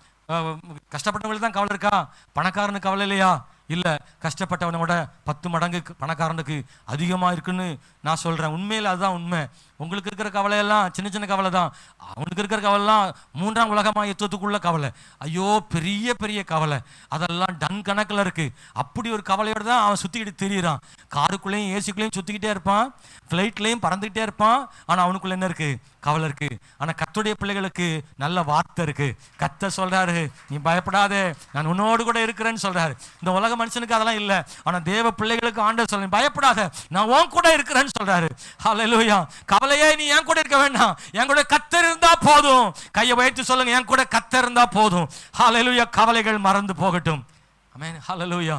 கஷ்டப்பட்டவங்களுக்கு தான் கவலை இருக்கா? பணக்காரனுக்கு கவலை இல்லையா? இல்லை, கஷ்டப்பட்டவனோட 10 மடங்கு பணக்காரனுக்கு அதிகமாக இருக்குன்னு நான் சொல்கிறேன். உண்மையில் அதுதான் உண்மை. உங்களுக்கு இருக்கிற கவலையெல்லாம் சின்ன சின்ன கவலை தான். அவனுக்கு இருக்கிற கவலைலாம் 3ஆம் உலகமாக யுத்தத்துக்குள்ள கவலை. ஐயோ, பெரிய பெரிய கவலை, அதெல்லாம் டன் கணக்கில் இருக்குது. அப்படி ஒரு கவலையோடு தான் அவன் சுற்றிக்கிட்டு திரியிறான். காருக்குள்ளேயும் ஏசிக்குள்ளேயும் சுற்றிக்கிட்டே இருப்பான், ஃப்ளைட்லேயும் பறந்துக்கிட்டே இருப்பான். ஆனால் அவனுக்குள்ள என்ன இருக்குது? கவலை இருக்குது. ஆனால் கர்த்தருடைய பிள்ளைகளுக்கு நல்ல வார்த்தை இருக்குது. கர்த்தர் சொல்கிறாரு, நீ பயப்படாதே, நான் உன்னோடு கூட இருக்கிறேன்னு சொல்கிறாரு. இந்த உலக மனுஷனுக்கு அதெல்லாம் இல்லை. ஆனால் தேவ பிள்ளைகளுக்கு ஆண்டவர் சொல்றேன், பயப்படாத, நான் உன் கூட இருக்கிறேன்னு சொல்கிறாரு. ஹல்லேலூயா. கவலையே நீ என் கூட இருக்க வேண்டாம், என் கூட கர்த்தர் இருந்தா போதும். கையை உயர்த்தி சொல்லுங்க, என் கூட கர்த்தர் இருந்தா போதும். ஹல்லேலூயா. கவலைகள் மறந்து போகட்டும். ஆமென். ஹல்லேலூயா.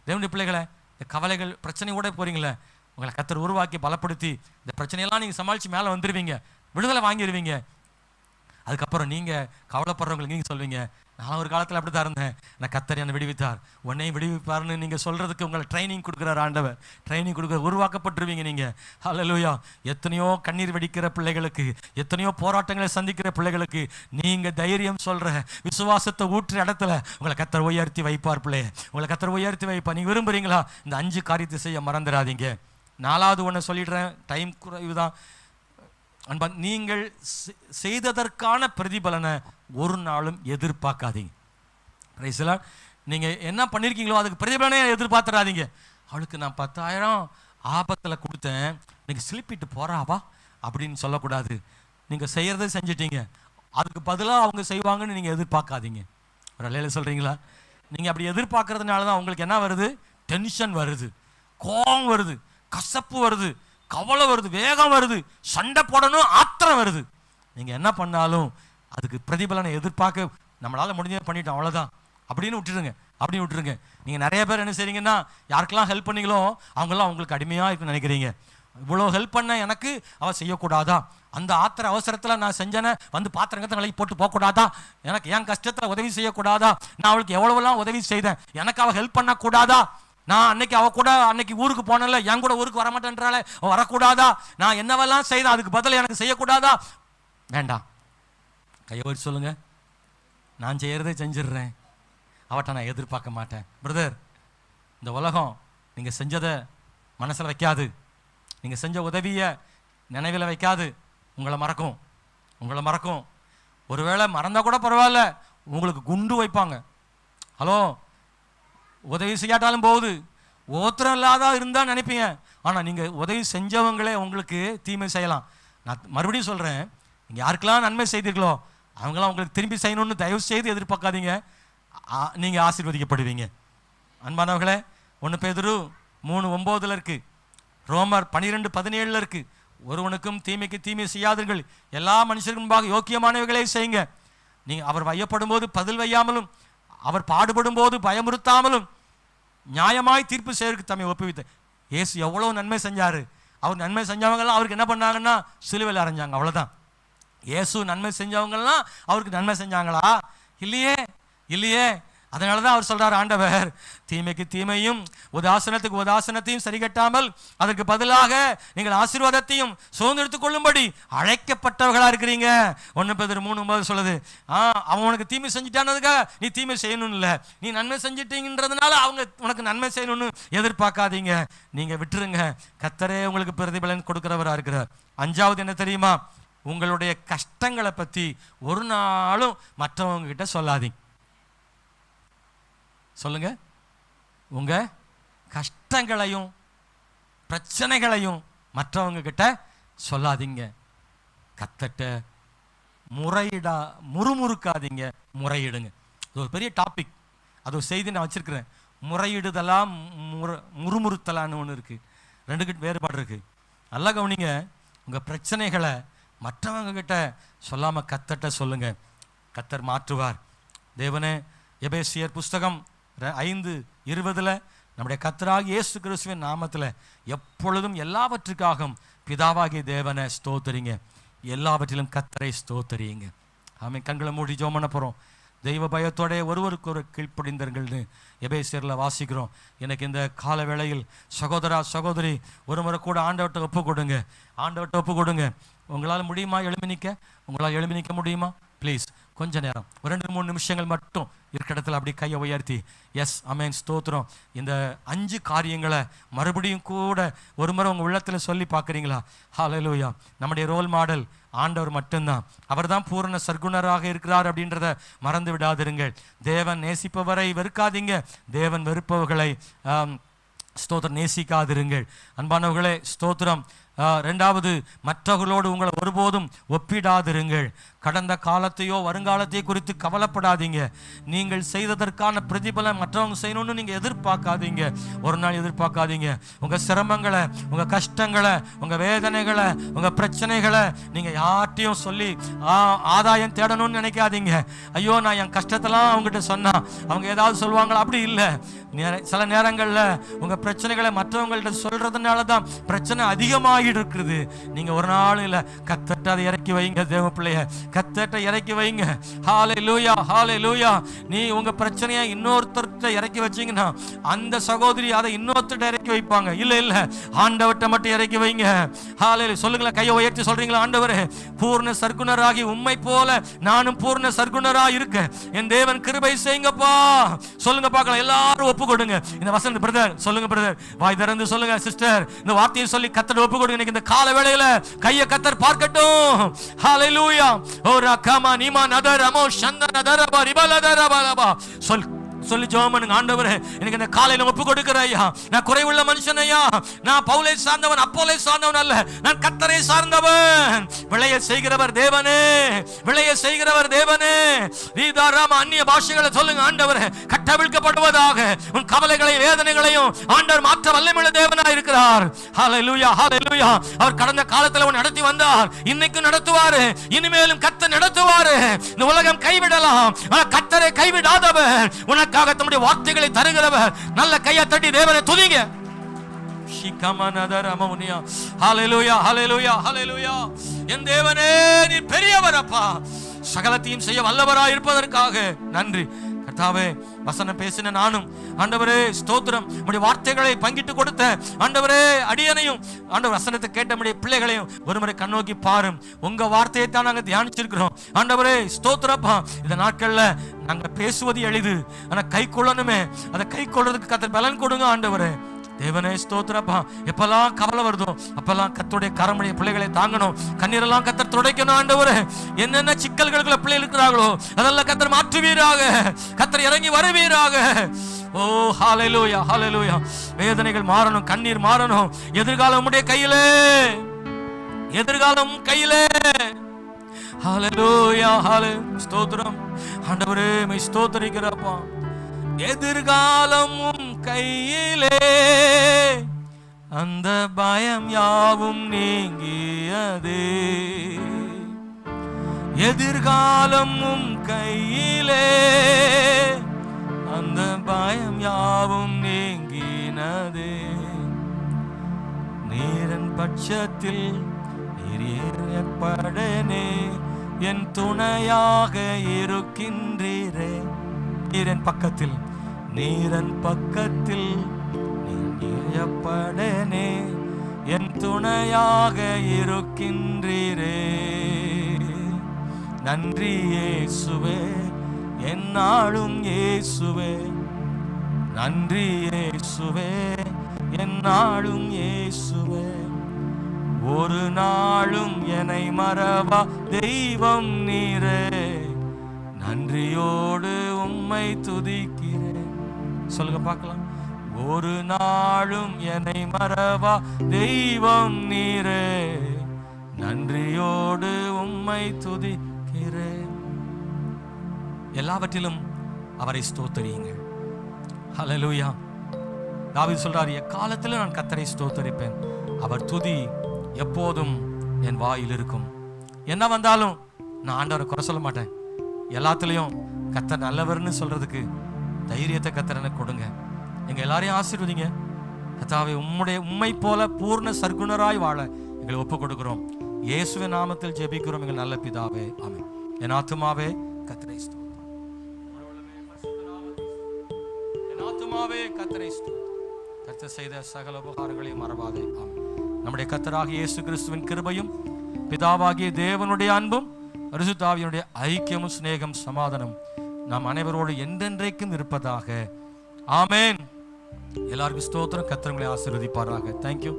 தேவனுடைய பிள்ளைகளை, இந்த கவலைகள் பிரச்சனையோட போறீங்களே, உங்களை கர்த்தர் உருவாக்கி பலப்படுத்தி இந்த பிரச்சனையெல்லாம் நீங்கள் சமாளித்து மேலே வந்துடுவீங்க, விடுதலை வாங்கிடுவீங்க. அதுக்கப்புறம் நீங்கள் கவலைப்படுறவங்களுக்கு நீங்கள் சொல்வீங்க, நான் ஒரு காலத்தில் அப்படி தான் இருந்தேன், நான் கர்த்தர் என்னை விடுவித்தார், உன்னையும் விடுவிப்பார்னு நீங்கள் சொல்கிறதுக்கு உங்களை ட்ரைனிங் கொடுக்குறார் ஆண்டவர். ட்ரைனிங் கொடுக்குற உருவாக்கப்பட்டுருவீங்க நீங்கள். ஹல்லேலூயா. எத்தனையோ கண்ணீர் வெடிக்கிற பிள்ளைகளுக்கு, எத்தனையோ போராட்டங்களை சந்திக்கிற பிள்ளைகளுக்கு நீங்கள் தைரியம் சொல்கிற விசுவாசத்தை ஊற்றுற இடத்துல உங்களை கர்த்தர் உயர்த்தி வைப்பார். பிள்ளைய உங்களை கர்த்தர் உயர்த்தி வைப்பார். நீங்கள் விரும்புகிறீங்களா? இந்த 5 காரியத்தை செய்ய மறந்துடாதீங்க. 4வது ஒன்று சொல்லிடுறேன், டைம் குறைவு தான். அன்பா, நீங்கள் செய்ததற்கான பிரதிபலனை ஒரு நாளும் எதிர்பார்க்காதீங்க. Price the Lord. நீங்கள் என்ன பண்ணியிருக்கீங்களோ அதுக்கு பிரதிபலனே எதிர்பார்த்துடாதீங்க. அவளுக்கு நான் 10,000 ஆபத்தில் கொடுத்தேன், நீங்கள் சிலிப்பிட்டு போறாவா அப்படின்னு சொல்லக்கூடாது. நீங்கள் செய்கிறத செஞ்சிட்டீங்க, அதுக்கு பதிலாக அவங்க செய்வாங்கன்னு நீங்கள் எதிர்பார்க்காதீங்க. ஒரு அலையில சொல்கிறீங்களா? நீங்கள் அப்படி எதிர்பார்க்கறதுனால தான் உங்களுக்கு என்ன வருது? டென்ஷன் வருது, கோபம் வருது, கசப்பு வருது, கவலை வருது, வேகம் வருது, சண்டை போடணும், ஆத்திரம் வருது. நீங்கள் என்ன பண்ணாலும் அதுக்கு பிரதிபலனை எதிர்பார்க்க நம்மளால் முடிஞ்சதை பண்ணிட்டோம், அவ்வளோதான் அப்படின்னு விட்டுருங்க. நீங்கள் நிறைய பேர் என்ன செய்றீங்கன்னா, யாருக்கெல்லாம் ஹெல்ப் பண்ணீங்களோ அவங்கெல்லாம் உங்களுக்கு அடிமையாக இருக்குன்னு நினைக்கிறீங்க. இவ்வளோ ஹெல்ப் பண்ண எனக்கு அவள் செய்யக்கூடாதா? அந்த ஆத்திர அவசரத்தில் நான் செஞ்சேன்னு வந்து பாத்திரங்கத்தை நிலைக்கு போட்டு போகக்கூடாதா? எனக்கு என் கஷ்டத்தில் உதவி செய்யக்கூடாதா? நான் அவளுக்கு எவ்வளோலாம் உதவி செய்தேன், எனக்கு அவள் ஹெல்ப் பண்ணக்கூடாதா? நான் அன்னைக்கு அவ கூட அன்னைக்கு ஊருக்கு போனல, என் கூட ஊருக்கு வரமாட்டேன்றாலே, அவள் வரக்கூடாதா? நான் என்னவெல்லாம் செய்தேன், அதுக்கு பதில் எனக்கு செய்யக்கூடாதா? வேண்டாம். கையை வச்சு சொல்லுங்க, நான் செய்யறதை செஞ்சிடுறேன், அவட்ட நான் எதிர்பார்க்க மாட்டேன். பிரதர், இந்த உலகம் நீங்கள் செஞ்சதை மனசில் வைக்காது, நீங்கள் செஞ்ச உதவியை நினைவில் வைக்காது, உங்களை மறக்கும். ஒருவேளை மறந்தால் கூட பரவாயில்ல, உங்களுக்கு குண்டு வைப்பாங்க. ஹலோ, உதவி செய்யாட்டாலும் போகுது, ஓத்திரம் இல்லாத இருந்தால் நினைப்பீங்க. ஆனால் நீங்கள் உதவி செஞ்சவங்களே உங்களுக்கு தீமை செய்யலாம். நான் மறுபடியும் சொல்கிறேன், நீங்கள் யாருக்கெல்லாம் நன்மை செய்தீர்களோ அவங்களாம் உங்களுக்கு திரும்பி செய்யணும்னு தயவு செய்து எதிர்பார்க்காதீங்க, நீங்கள் ஆசீர்வதிக்கப்படுவீங்க. அன்பானவர்களே, 1 பேதுரு 3:9 இருக்குது, ரோமர் 12:17 இருக்குது. ஒருவனுக்கும் தீமைக்கு தீமை செய்யாதீர்கள், எல்லா மனுஷருக்கும் முன்பாக யோக்கியமானவைகளை செய்யுங்க. நீங்கள் அவர் வையப்படும் போது பதில் வையாமலும், அவர் பாடுபடும் போது பயமுறுத்தாமலும் நியாயமாய் தீர்ப்பு செய்யறதுக்கு தம்மை ஒப்புவித்த இயேசு எவ்வளோ நன்மை செஞ்சார். அவர் நன்மை செஞ்சவங்கெல்லாம் அவருக்கு என்ன பண்ணாங்கன்னா சிலுவையில் அரைஞ்சாங்க, அவ்வளோதான். இயேசு நன்மை செஞ்சவங்கெல்லாம் அவருக்கு நன்மை செஞ்சாங்களா? இல்லையே. அதனாலதான் அவர் சொல்றார், ஆண்டவர் தீமைக்கு தீமையும் உதாசனத்துக்கு உதாசனத்தையும் சரி கட்டாமல் அதற்கு பதிலாக நீங்கள் ஆசீர்வாதத்தையும் சுதந்திரத்துக் கொள்ளும்படி அழைக்கப்பட்டவர்களா இருக்கிறீங்க. 1 Peter 3:9 சொல்லுது, அவன் உனக்கு தீமை செஞ்சுட்டானதுக்காக நீ தீமை செய்யணும் இல்ல, நீ நன்மை செஞ்சிட்டீங்கன்றதுனால அவங்க உனக்கு நன்மை செய்யணும்னு எதிர்பார்க்காதீங்க. நீங்க விட்டுருங்க, கர்த்தரே உங்களுக்கு பிரதிபலன் கொடுக்கிறவரா இருக்கிறார். 5வது என்ன தெரியுமா? உங்களுடைய கஷ்டங்களை பத்தி ஒரு நாளும் மற்றவங்க கிட்ட சொல்லாதீங்க. சொல்லுங்க, உங்க கஷ்டங்களையும் பிரச்சனைகளையும் மற்றவங்க கிட்ட சொல்லாதீங்க. கர்த்தர்ட்ட முறுமுறுக்காதீங்க, முறையிடுங்க. அது ஒரு பெரிய டாபிக், அது ஒரு செய்தி நான் வச்சிருக்கிறேன். முறையிடுதலா முறுமுறுத்தலான்னு ஒன்று இருக்கு, ரெண்டுக்கிட்ட வேறுபாடு இருக்கு. நல்லா கவனிங்க. உங்க பிரச்சனைகளை மற்றவங்க கிட்ட சொல்லாம கர்த்தர்ட்ட சொல்லுங்க, கர்த்தர் மாற்றுவார். தேவனே, எபேசியர் புஸ்தகம் 5:20 நம்முடைய கர்த்தராகிய இயேசு கிறிஸ்துவின் நாமத்தில் எப்பொழுதும் எல்லாவற்றுக்காகவும் பிதாவாகிய தேவனை ஸ்தோத்தரிங்க, எல்லாவற்றிலும் கர்த்தரை ஸ்தோத்தரிங்க. ஆமென். கண்களை மூடி ஜெபம் பண்ண போறோம். தெய்வ பயத்தோட ஒருவருக்கு ஒரு கீழ்ப்படிந்தர்கள்னு எபேசியரில் வாசிக்கிறோம். எனக்கு இந்த கால வேளையில் சகோதரா சகோதரி ஒரு முறை கூட ஆண்டவர்கிட்ட ஒப்பு கொடுங்க, ஆண்டவர்கிட்ட ஒப்பு கொடுங்க. உங்களால் முடியுமா எழுமி நிற்க? உங்களால் எழுமி நிற்க முடியுமா? ப்ளீஸ் கொஞ்ச நேரம், ஒரு 2-3 நிமிஷங்கள் மட்டும் இருக்கிற இடத்துல அப்படி கையை உயர்த்தி எஸ் ஆமென் ஸ்தோத்திரம். இந்த 5 காரியங்களை மறுபடியும் கூட ஒரு முறை உங்கள் உள்ளத்தில் சொல்லி பார்க்குறீங்களா? ஹல்லேலூயா. நம்முடைய ரோல் மாடல் ஆண்டவர் மட்டும்தான். அவர் தான் பூரண சர்க்குணராக இருக்கிறார் அப்படின்றத மறந்து விடாதிருங்கள். தேவன் நேசிப்பவரை வெறுக்காதீங்க, தேவன் வெறுப்பவர்களை ஸ்தோத்திரம் நேசிக்காதிருங்கள். அன்பானவர்களே ஸ்தோத்திரம். 2வது, மற்றவர்களோடு உங்களை ஒருபோதும் ஒப்பிடாதிருங்கள். கடந்த காலத்தையோ வருங்காலத்தையோ குறித்து கவலைப்படாதீங்க. நீங்கள் செய்ததற்கான பிரதிபலன் மற்றவங்க செய்யணும்னு நீங்கள் எதிர்பார்க்காதீங்க, ஒரு நாள் எதிர்பார்க்காதீங்க. உங்கள் சிரமங்களை, உங்கள் கஷ்டங்களை, உங்கள் வேதனைகளை, உங்கள் பிரச்சனைகளை நீங்கள் யார்ட்டையும் சொல்லி ஆதாயம் தேடணும்னு நினைக்காதீங்க. ஐயோ நான் என் கஷ்டத்தெல்லாம் அவங்ககிட்ட சொன்னா அவங்க ஏதாவது சொல்லுவாங்களா? அப்படி இல்லை. சில நேரங்களில் உங்கள் பிரச்சனைகளை மற்றவங்கள்ட்ட சொல்றதுனால தான் பிரச்சனை அதிகமாகிட்டு இருக்குது. நீங்கள் ஒரு நாள் இல்லை, கர்த்தர்ட்ட அதை இறக்கி வைங்க. தேவ பிள்ளைய கர்த்தர்ட்ட இறக்கி வைங்க. ஹல்லேலூயா, ஹல்லேலூயா. நீ உங்க பிரச்சனையை இன்னொருத்தர்கிட்ட இறக்கி வச்சீங்கன்னா அந்த சகோதரி அதை இன்னொருத்தர்கிட்ட இறக்கி வைப்பாங்க. இல்ல ஆண்டவர்கிட்ட மட்டும் இறக்கி வைங்க. ஹல்லேலூயா. சொல்லுங்களேன், கையை உயர்த்தி சொல்றீங்களா? ஆண்டவரே, பூர்ண சர்க்குணராகி உம்மை போல நானும் பூர்ண சர்க்குணராக இருக்க என் தேவன் கிருபை செய்யுங்கப்பா. சொல்லுங்க பார்க்கலாம், எல்லாரும் ஒப்பு கொடுங்க. இந்த வசந்த பிரதர் சொல்லுங்க, பிரதர் வாய் திறந்து சொல்லுங்க. சிஸ்டர் இந்த வார்த்தையை சொல்லி கர்த்தர் ஒப்பு கொடுங்க. இந்த கால வேளையில கையை கர்த்தர் பார்க்கட்டும். ஹல்லேலூயா. ஓ ரகமா நீமா நதரமோ சந்தனதரபா ரிபலதரபலபா சொல்லி ஜெபம் பண்ணுங்க. ஆண்டவரே, எனக்கு இந்த காலையில ஒப்பு கொடுக்கிற ஐயா, நான் குறைவுள்ள மனுஷன் ஐயா, நான் பவுலை சார்ந்தவன் அப்போலை சார்ந்தவன் அல்ல, நான் கர்த்தரை சார்ந்தவன். விளைய செய்கிறவர் தேவனே, விளைய செய்கிறவர் தேவனே. ரீதாராம அந்நிய பாஷைகளை சொல்லுங்க. ஆண்டவரே, கட்டவிழ்க்கப்படுவதாக உன் கவலைகளை வேதனைகளையும் ஆண்டவர் மாற்ற வல்லமையுள்ள தேவனாய் இருக்கிறார். ஹல்லேலூயா, ஹல்லேலூயா. அவர் கடந்த காலத்துல உன் நடத்தி வந்தார், இன்னைக்கும் நடத்துவாரு, இனிமேலும் கர்த்தர் நடத்துவாரு. இந்த உலகம் கைவிடலாம், ஆனால் கர்த்தரை கைவிடாதவர், உனக்காக தம்முடைய வார்த்தைகளை தருகிறவர். நல்ல கையை தட்டி தேவனை துதிங்க. ஹல்லேலூயா, ஹல்லேலூயா, ஹல்லேலூயா. என் தேவனே, நீ பெரியவர் அப்பா, சகலத்தையும் செய்ய வல்லவராய் இருப்பதற்காக நன்றி கர்த்தாவே. வசனம் பேசின நானும் ஆண்டவரே ஸ்தோத்திரம், உம்முடைய வார்த்தைகளை பங்கிட்டு கொடுத்த ஆண்டவரே அடியனையும் ஆண்டவர் வசனத்தை கேட்ட நம்முடைய பிள்ளைகளையும் ஒருமுறை கண்ணோக்கி பாரும். உங்க வார்த்தையை தான் நாங்கள் தியானிச்சிருக்கிறோம் ஆண்டவரே ஸ்தோத்திரப்பா. இந்த நாட்கள்ல நாங்க பேசுவது எளிது, ஆனா கை கொள்ளணுமே, அதை கை கொள்றதுக்கு கர்த்தர் பலன் கொடுங்க ஆண்டவரே. தேவனே ஸ்தோத்திரப்பா. எப்பெல்லாம் கவலை வருதோ அப்பெல்லாம் கர்த்தருடைய கரமுடைய பிள்ளைகளை தாங்கணும், கண்ணீரெல்லாம் கர்த்தர் துடைக்கணும் ஆண்டவரே. என்னென்ன சிக்கல்களுக்குள்ள பிள்ளைகள் இருக்கிறார்களோ அதெல்லாம் கர்த்தர் மாற்றுவீராக, கர்த்தர் இறங்கி வருவீராக. ஓ ஹல்லேலூயா, ஹல்லேலூயா. வேதனைகள் மாறணும், கண்ணீர் மாறணும். எதிர்காலம் உம்முடைய கையிலே, எதிர்காலம் கையிலே. ஹல்லேலூயா, ஹல்லேலூயா. ஸ்தோத்திரம் ஆண்டவரே, மை ஸ்தோத்திரிக்கிறப்பா. எதிர்காலம் கையிலே, அந்த பயம் யாவும் நீங்கியதே. எதிர்காலம் கையிலே, அந்த பயம் யாவும் நீங்கினதே. நீரின் பட்சத்தில் நீரேற்படனே, என் துணையாக இருக்கின்றீரே. நீரன் பக்கத்தில், நீரன் பக்கத்தில் நீயப்படனே என் துணையாக இருக்கின்றீரே. நன்றி இயேசுவே, என்னாலும் இயேசுவே. நன்றி இயேசுவே, என்னாலும் இயேசுவே. ஒரு நாளும் என்னை மறவா தெய்வம் நீரே. நன்றியோடு உம்மை துதிக்கிறேன். சொல்லுங்க பார்க்கலாம். ஒரு நாளும் என்னை மறவா தெய்வம் நீரே. நன்றியோடு உம்மை துதிக்கிறேன். எல்லாவற்றிலும் அவரை ஸ்தோத்தரியுங்கள். ஹல்லேலூயா. தாவீது சொல்றார், எக்காலத்திலும் நான் கர்த்தரை ஸ்தோத்தரிப்பேன், அவர் துதி எப்போதும் என் வாயில் இருக்கும். என்ன வந்தாலும் நான் ஆண்டவரை குறை சொல்ல மாட்டேன். எல்லாத்துலேயும் கர்த்தர் நல்லவர்னு சொல்றதுக்கு தைரியத்தை கர்த்தர் எனக்கு கொடுங்க. எங்க எல்லாரையும் ஆசீர்வதிங்க கர்த்தாவே. உம்மை போல பூர்ண சர்க்குணராய் வாழ எங்களை ஒப்பு கொடுக்கிறோம். இயேசுவின் நாமத்தில் ஜெபிக்கிறோம் எங்கள் நல்ல பிதாவே, ஆமென். என் ஆத்துமாவே கர்த்தரை ஸ்தோத்திரம். என் ஆத்துமாவே கர்த்தரை ஸ்தோத்திரம். கர்த்தர் செய்த சகல உபகாரங்களையும் மறவாதே, ஆமென். நம்முடைய கர்த்தராகிய இயேசு கிறிஸ்துவின் கிருபையும் பிதாவாகிய தேவனுடைய அன்பும் பரிசுத்த ஆவியினுடைய ஐக்கியமும் சிநேகம் சமாதானம் நாம் அனைவரோடு என்றென்றைக்கும் இருப்பதாக, ஆமென். எல்லாருக்கும் ஸ்தோத்திரம். கர்த்தர் உங்களை ஆசீர்வதிப்பாராக. தேங்க்யூ.